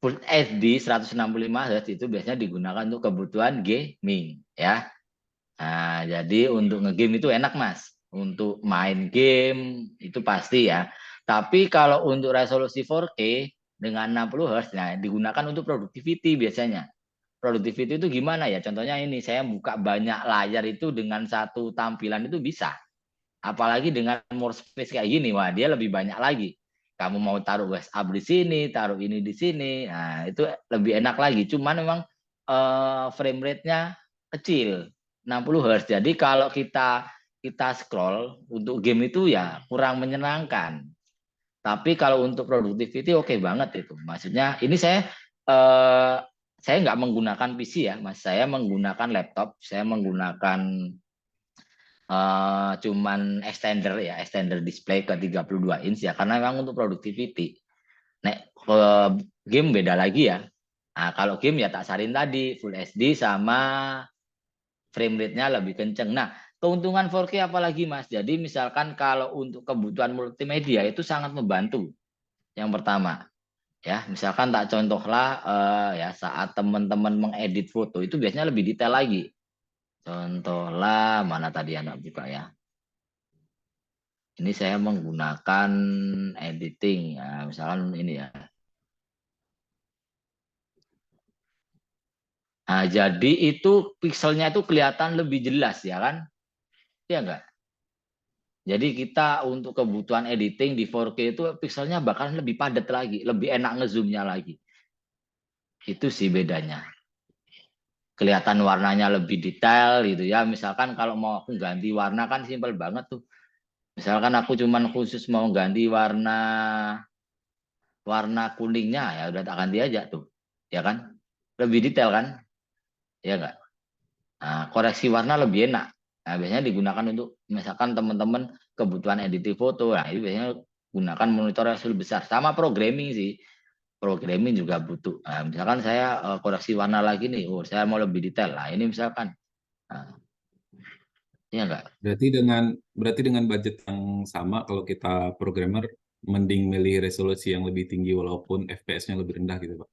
Full HD 165 Hz itu biasanya digunakan untuk kebutuhan gaming ya. Nah, jadi untuk ngegame itu enak, Mas. Untuk main game itu pasti ya. Tapi kalau untuk resolusi 4K dengan 60 Hz, nah digunakan untuk productivity biasanya. Productivity itu gimana ya? Contohnya ini, saya buka banyak layar itu dengan satu tampilan itu bisa. Apalagi dengan more space kayak gini, wah dia lebih banyak lagi. Kamu mau taruh WhatsApp di sini, taruh ini di sini, nah itu lebih enak lagi. Cuman memang frame rate-nya kecil, 60 Hz. Jadi kalau kita scroll untuk game itu ya kurang menyenangkan. Tapi kalau untuk productivity oke banget itu. Maksudnya ini saya nggak menggunakan PC ya, Mas. Saya menggunakan laptop, saya menggunakan cuman extender display ke 32 inch ya, karena memang untuk productivity. Nek game beda lagi ya. Nah, kalau game ya tak sarin tadi Full HD sama frame rate-nya lebih kenceng. Nah, keuntungan 4K apalagi Mas? Jadi misalkan kalau untuk kebutuhan multimedia itu sangat membantu. Yang pertama, ya misalkan tak contohlah ya saat teman-teman mengedit foto itu biasanya lebih detail lagi. Contohlah mana tadi anak buka ya. Ini saya menggunakan editing ya, misalkan ini ya. Nah, jadi itu pixelnya itu kelihatan lebih jelas ya kan? Iya enggak? Jadi kita untuk kebutuhan editing di 4K itu pixelnya bahkan lebih padat lagi, lebih enak ngezoomnya lagi. Itu sih bedanya. Kelihatan warnanya lebih detail gitu ya. Misalkan kalau mau aku ganti warna kan simpel banget tuh. Misalkan aku cuman khusus mau ganti warna kuningnya ya udah tak ganti aja tuh. Ya kan? Lebih detail kan? Ya enggak? Nah, koreksi warna lebih enak. Nah, biasanya digunakan untuk misalkan teman-teman kebutuhan editing foto. Nah, itu biasanya gunakan monitor yang lebih besar. Sama programming sih. Programming juga butuh. Nah, misalkan saya koreksi warna lagi nih. Oh, saya mau lebih detail. Nah, ini misalkan. Nah, iya enggak? Berarti dengan budget yang sama kalau kita programmer mending milih resolusi yang lebih tinggi walaupun FPS-nya lebih rendah gitu, Pak.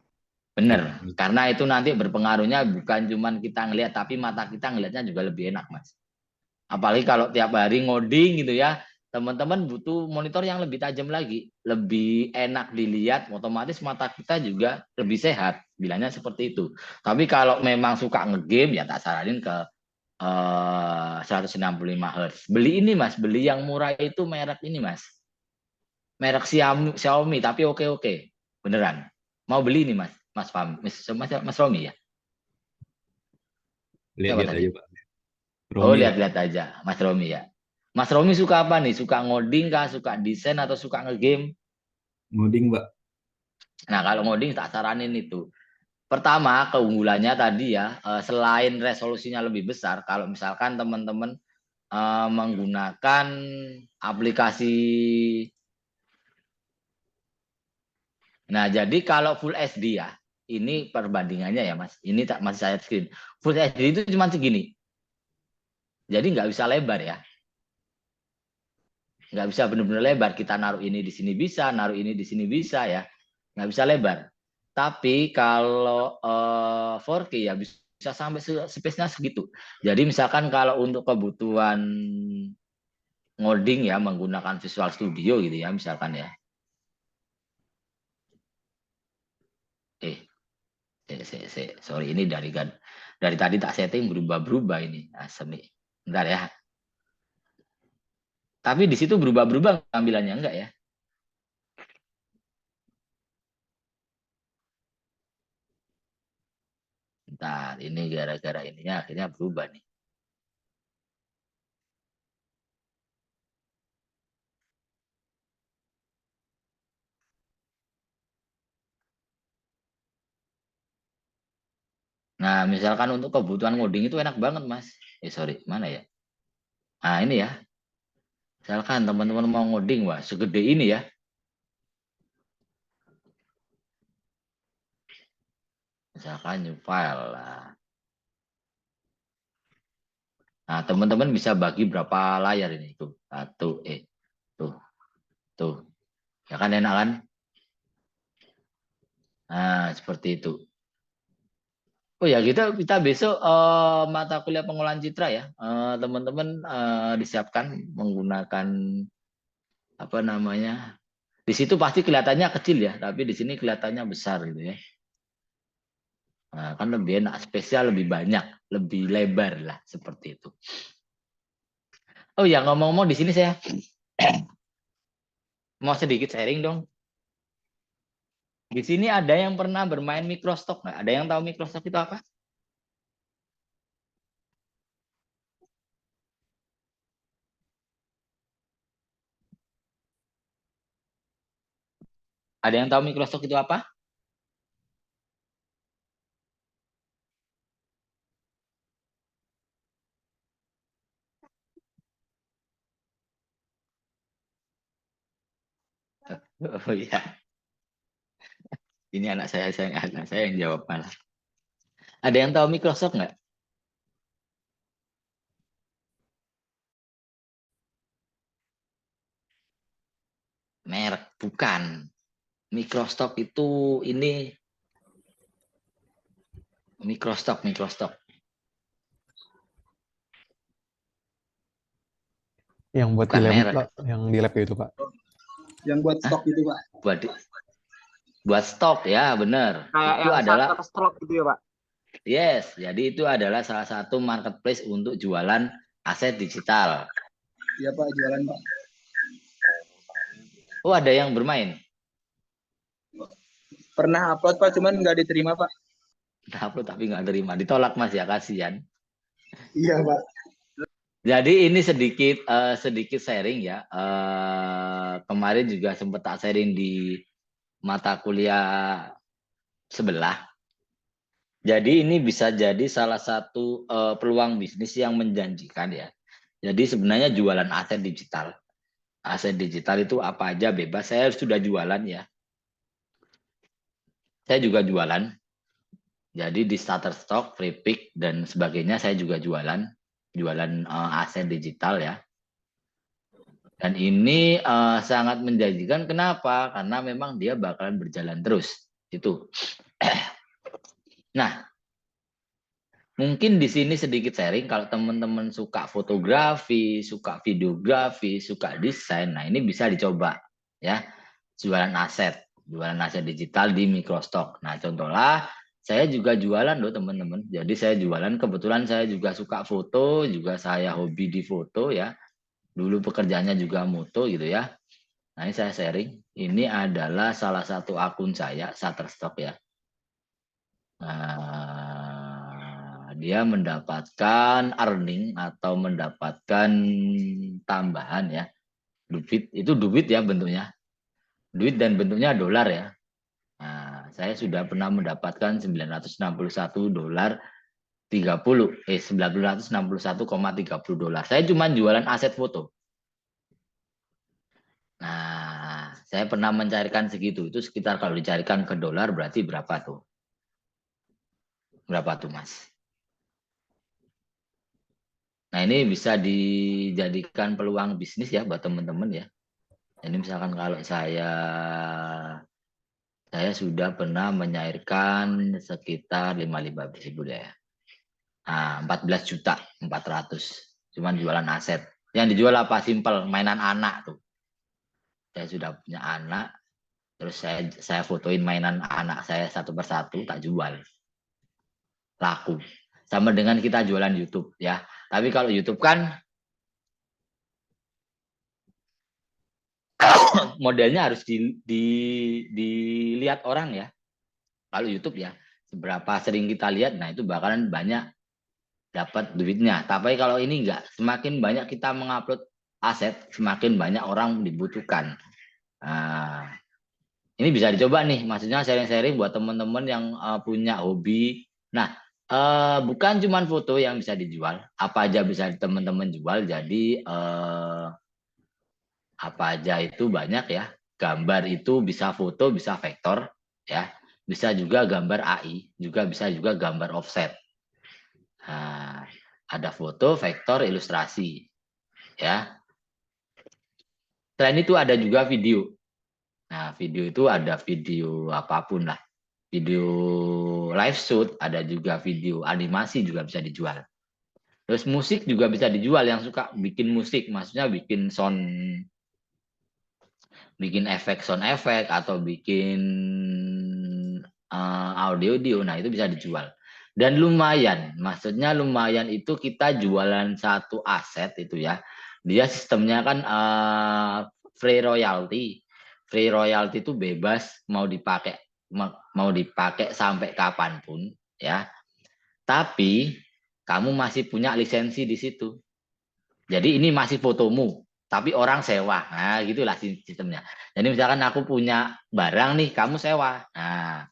Bener, karena itu nanti berpengaruhnya bukan cuman kita ngelihat, tapi mata kita ngelihatnya juga lebih enak, Mas. Apalagi kalau tiap hari ngoding gitu ya, teman-teman butuh monitor yang lebih tajam lagi, lebih enak dilihat, otomatis mata kita juga lebih sehat, bilangnya seperti itu. Tapi kalau memang suka ngegame, ya tak saranin ke 165 Hz. Beli ini, Mas, beli yang murah itu merek ini, Mas. Merek Xiaomi, tapi oke-oke. Beneran. Mau beli nih, Mas. Mas Romi ya? Siapa Lihat-lihat tadi? aja, Pak. Oh, Romi, Pak. lihat-lihat aja, Mas Romi ya. Mas Romi suka apa nih? Suka ngoding kah? Suka desain atau suka ngegame? Ngoding, Pak. Nah, kalau ngoding tak saranin itu. Pertama, keunggulannya tadi ya, selain resolusinya lebih besar, kalau misalkan teman-teman menggunakan aplikasi. Nah, jadi kalau Full HD ya, ini perbandingannya ya, Mas. Ini tak masih saya screen. Full HD itu cuma segini. Jadi nggak bisa lebar ya. Nggak bisa benar-benar lebar. Kita naruh ini di sini bisa, naruh ini di sini bisa ya. Nggak bisa lebar. Tapi kalau 4K ya bisa sampai space-nya segitu. Jadi misalkan kalau untuk kebutuhan ngoding ya menggunakan Visual Studio gitu ya misalkan ya. Sorry ini dari tadi tak setting berubah-berubah ini. Asem nih. Bentar ya. Tapi di situ berubah-berubah tampilannya enggak ya? Bentar, ini gara-gara ininya akhirnya berubah nih. Nah, misalkan untuk kebutuhan ngoding itu enak banget, Mas. Sorry, mana ya? Nah, ini ya. Misalkan teman-teman mau ngoding, wah, segede ini ya. Misalkan new file lah. Nah, teman-teman bisa bagi berapa layar ini? Tuh, satu, tuh. Ya kan enak kan? Nah, seperti itu. Oh ya, kita besok mata kuliah pengolahan citra ya. Teman-teman disiapkan menggunakan apa namanya? Di situ pasti kelihatannya kecil ya, tapi di sini kelihatannya besar gitu ya. Nah, kan lebih enak, spesial lebih banyak, lebih lebar lah seperti itu. Oh ya, ngomong-ngomong di sini saya mau sedikit sharing dong. Di sini ada yang pernah bermain Microstock nggak? Ada yang tahu Microstock itu apa? Ada yang tahu Microstock itu apa? Oh iya, ini anak saya yang jawab malah. Ada yang tahu Microsoft nggak? Merek, bukan. Microstock itu ini Microstock. Yang buat Bukan di lab, merek. yang di lab itu, Pak. Yang buat stok itu, Pak. Buat stok ya, benar. Kayak Itu yang adalah Shutterstock gitu ya, Pak. yes. Jadi itu adalah salah satu marketplace untuk jualan aset digital. Iya, Pak, jualan, Pak. Oh, ada yang bermain. Pernah upload, Pak, cuman nggak diterima, Pak. Upload tapi nggak terima. Ditolak Mas ya, kasihan. Iya, Pak. Jadi ini sedikit sharing ya. Kemarin juga sempat tak sharing di mata kuliah sebelah. Jadi ini bisa jadi salah satu peluang bisnis yang menjanjikan ya. Jadi sebenarnya jualan aset digital. Aset digital itu apa aja bebas. Saya sudah jualan ya. Saya juga jualan. Jadi di Shutterstock, Freepik dan sebagainya saya juga jualan aset digital ya. Dan ini sangat menjanjikan. Kenapa? Karena memang dia bakalan berjalan terus. Itu. Nah, mungkin di sini sedikit sharing kalau teman-teman suka fotografi, suka videografi, suka desain. Nah, ini bisa dicoba ya. Jualan aset digital di Microstock. Nah, contohnya saya juga jualan loh teman-teman. Jadi saya jualan, kebetulan saya juga suka foto, juga saya hobi di foto ya. Dulu pekerjaannya juga moto gitu ya. Nah, ini saya sharing. Ini adalah salah satu akun saya, Shutterstock ya. Nah, dia mendapatkan earning atau mendapatkan tambahan ya. Duit, itu duit ya bentuknya. Duit dan bentuknya dolar ya. Nah, saya sudah pernah mendapatkan $961 $961,30. Saya cuma jualan aset foto. Nah, saya pernah mencarikan segitu. Itu sekitar kalau dicarikan ke dolar berarti berapa tuh? Berapa tuh, Mas? Nah, ini bisa dijadikan peluang bisnis ya buat teman-teman ya. Ini misalkan kalau saya sudah pernah menyairkan sekitar 55.000 deh. Nah, 14.400.000. Cuman jualan aset. Yang dijual apa? Simple, mainan anak tuh. Saya sudah punya anak, terus saya fotoin mainan anak saya satu persatu, tak jual. Laku. Sama dengan kita jualan YouTube ya. Tapi kalau YouTube kan modelnya harus dilihat orang ya. Kalau YouTube ya, seberapa sering kita lihat, nah itu bakalan banyak dapat duitnya. Tapi kalau ini enggak, semakin banyak kita mengupload aset, semakin banyak orang dibutuhkan. Nah, ini bisa dicoba nih, maksudnya sharing-sharing buat teman-teman yang punya hobi. Nah, bukan cuma foto yang bisa dijual, apa aja bisa teman-teman jual. Jadi apa aja itu banyak ya. Gambar itu bisa foto, bisa vektor, ya. Bisa juga gambar AI, juga bisa juga gambar offset. Nah, ada foto, vektor, ilustrasi, ya. Selain itu ada juga video. Nah, video itu ada video apapun lah. Video live shoot, ada juga video animasi juga bisa dijual. Terus musik juga bisa dijual, yang suka bikin musik, maksudnya bikin sound, bikin efek sound efek atau bikin audio, nah itu bisa dijual. Dan lumayan, maksudnya lumayan itu kita jualan satu aset itu ya. Dia sistemnya kan free royalty. Free royalty itu bebas mau dipakai sampai kapanpun ya. Tapi kamu masih punya lisensi di situ. Jadi ini masih fotomu, tapi orang sewa. Nah, gitulah sistemnya. Jadi misalkan aku punya barang nih, kamu sewa. Nah,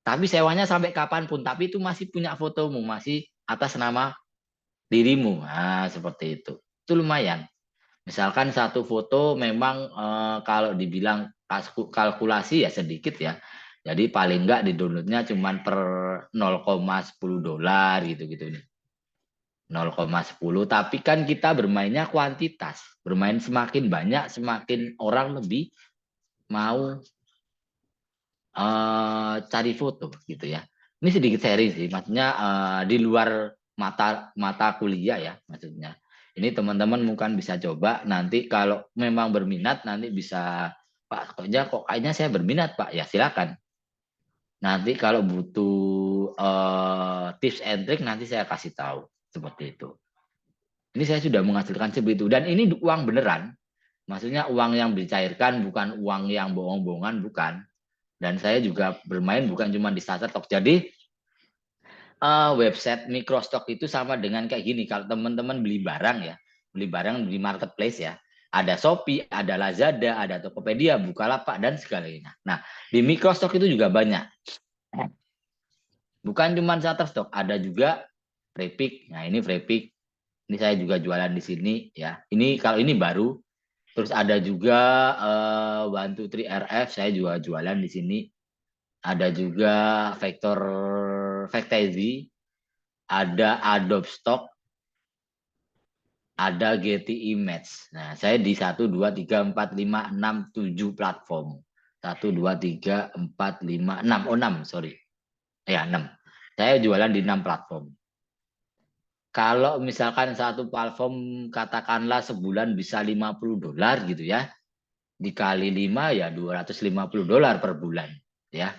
tapi sewanya sampai kapanpun, tapi itu masih punya fotomu, masih atas nama dirimu. Nah, seperti itu. Itu lumayan. Misalkan satu foto memang kalau dibilang kalkulasi ya sedikit ya. Jadi paling enggak di downloadnya cuma per $0,10 gitu-gitu nih. 0,10, tapi kan kita bermainnya kuantitas. Bermain semakin banyak, semakin orang lebih mau cari foto gitu ya. Ini sedikit sharing sih, maksudnya di luar mata kuliah ya maksudnya. Ini teman-teman mungkin bisa coba nanti kalau memang berminat nanti bisa, Pak kayaknya saya berminat Pak, ya silakan. Nanti kalau butuh tips and trick nanti saya kasih tahu seperti itu. Ini saya sudah menghasilkan seperti itu. Dan ini uang beneran. Maksudnya uang yang dicairkan, bukan uang yang bohong-bohongan, bukan. Dan saya juga bermain bukan cuma di Shutterstock. Jadi website Microstock itu sama dengan kayak gini. Kalau teman-teman beli barang ya, beli barang di marketplace ya. Ada Shopee, ada Lazada, ada Tokopedia, Bukalapak, dan segalanya. Nah, di Microstock itu juga banyak. Bukan cuma Shutterstock, ada juga Freepik. Nah, ini Freepik. Ini saya juga jualan di sini ya. Ini kalau ini baru. Terus ada juga 123 RF, saya juga jualan di sini. Ada juga Vector Factazy, ada Adobe Stock, ada Getty Image. Nah, saya di 1 2 3 4 5 6 7 platform. 1 2 3 4 5 6. Oh, 6, sorry. Ya, 6. Saya jualan di 6 platform. Kalau misalkan satu platform katakanlah sebulan bisa $50 gitu ya. Dikali 5 ya $250 per bulan ya.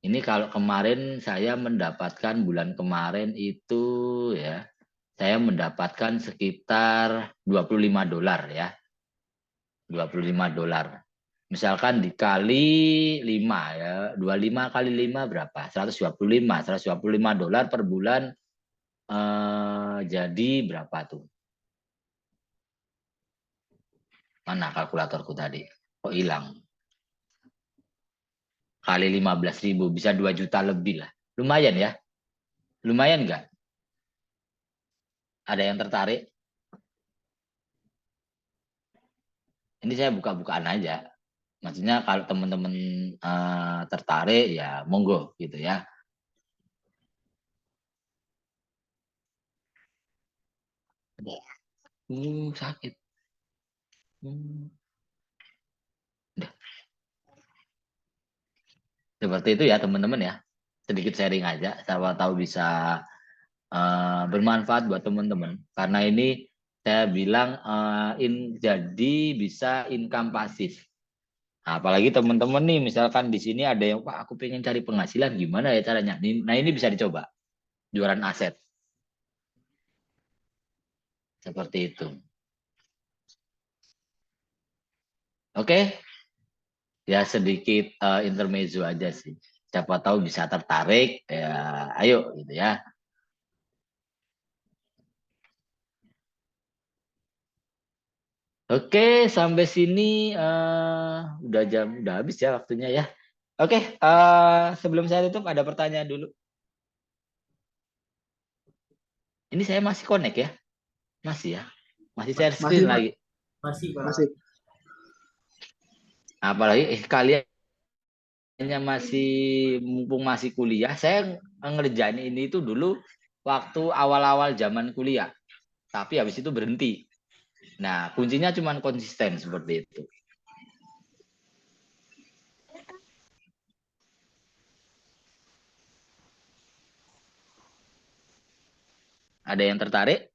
Ini kalau kemarin saya mendapatkan bulan kemarin itu ya, saya mendapatkan sekitar $25 ya. $25. Misalkan dikali 5 ya, 25 kali 5 berapa? $125 per bulan, jadi berapa tuh? Mana kalkulatorku tadi? Kok hilang? Kali 15.000 bisa 2 juta lebih lah. Lumayan ya? Lumayan nggak? Ada yang tertarik? Ini saya buka-bukaan aja. Maksudnya kalau teman-teman tertarik ya monggo gitu ya. Sakit. Udah. Seperti itu ya teman-teman ya. Sedikit sharing aja, siapa tahu bisa bermanfaat buat teman-teman. Karena ini saya bilang jadi bisa income pasif. Nah, apalagi teman-teman nih, misalkan di sini ada yang, Pak, aku pengen cari penghasilan, gimana ya caranya? Nah, ini bisa dicoba, jualan aset. Seperti itu. Oke, ya sedikit intermezzo aja sih. Siapa tahu bisa tertarik, ya ayo gitu ya. Oke, sampai sini udah habis ya waktunya ya. Oke, sebelum saya tutup ada pertanyaan dulu. Ini saya masih connect ya? Masih ya? Masih share screen Masih, Pak. lagi. Masih. Apalagi kalian masih mumpung masih kuliah, saya ngerjain ini itu dulu waktu awal-awal zaman kuliah. Tapi habis itu berhenti. Nah, kuncinya cuma konsisten seperti itu. Ada yang tertarik?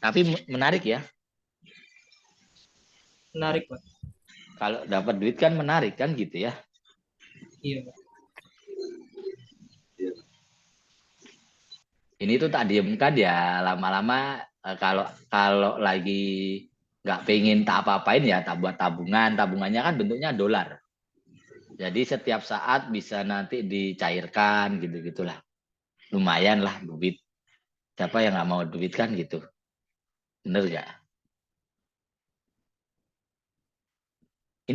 Tapi menarik ya. Menarik, Pak. Kalau dapat duit kan menarik kan gitu ya. Iya, Pak. Ini tuh tak diemkan ya, lama-lama kalau lagi nggak pengen tak apa-apain ya tak buat tabungan. Tabungannya kan bentuknya dolar. Jadi setiap saat bisa nanti dicairkan gitu-gitulah. Lumayan lah duit. Siapa yang nggak mau duit kan gitu. Bener nggak?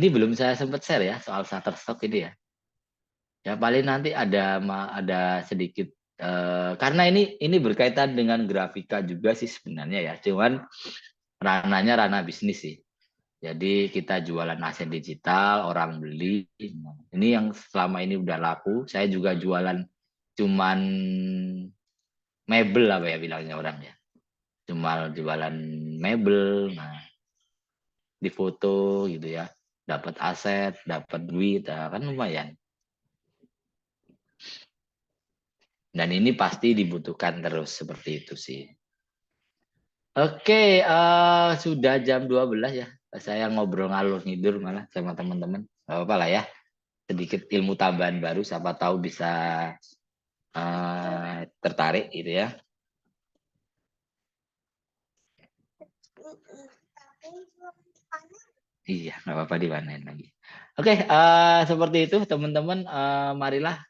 Ini belum saya sempat share ya soal Shutterstock ini ya. Ya paling nanti ada sedikit karena ini berkaitan dengan grafika juga sih sebenarnya ya. Cuman ranahnya ranah bisnis sih. Jadi kita jualan aset digital, orang beli. Ini yang selama ini udah laku. Saya juga jualan cuman mebel apa ya bilangnya orang ya. Cuma jualan mebel, nah difoto gitu ya. Dapat aset, dapat duit, nah, kan lumayan. Dan ini pasti dibutuhkan terus seperti itu sih. Oke, sudah jam 12 ya. Saya ngobrol ngalur ngidur malah sama teman-teman. Gak apa-apa lah ya. Sedikit ilmu tambahan baru, siapa tahu bisa tertarik gitu ya. Iya, nggak apa-apa diwarnain lagi. Oke, seperti itu teman-teman. Marilah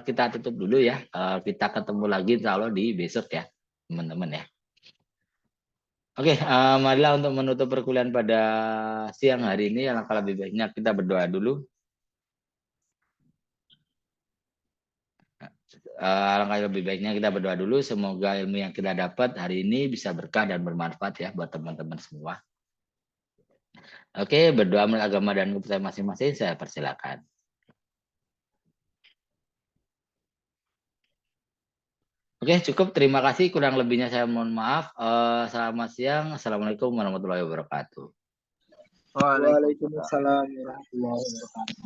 kita tutup dulu ya. Kita ketemu lagi insya Allah di besok ya, teman-teman ya. Oke, marilah untuk menutup perkuliahan pada siang hari ini. Alangkah lebih baiknya kita berdoa dulu. Alangkah lebih baiknya kita berdoa dulu. Semoga ilmu yang kita dapat hari ini bisa berkah dan bermanfaat ya buat teman-teman semua. Oke, berdoa menurut agama dan kepercayaan masing-masing. Saya persilakan. Oke, cukup. Terima kasih. Kurang lebihnya saya mohon maaf. Selamat siang. Assalamualaikum warahmatullahi wabarakatuh. Waalaikumsalam warahmatullahi wabarakatuh.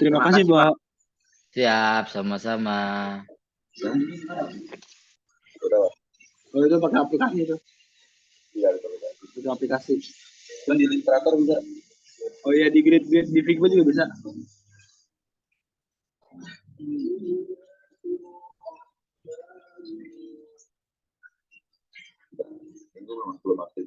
Terima kasih, Pak. Siap, sama-sama. Oh itu pakai aplikasi itu. Iya, Itu aplikasi. kan di Illustrator bisa. Oh iya di grid di Figma juga bisa. Itu belum aktif.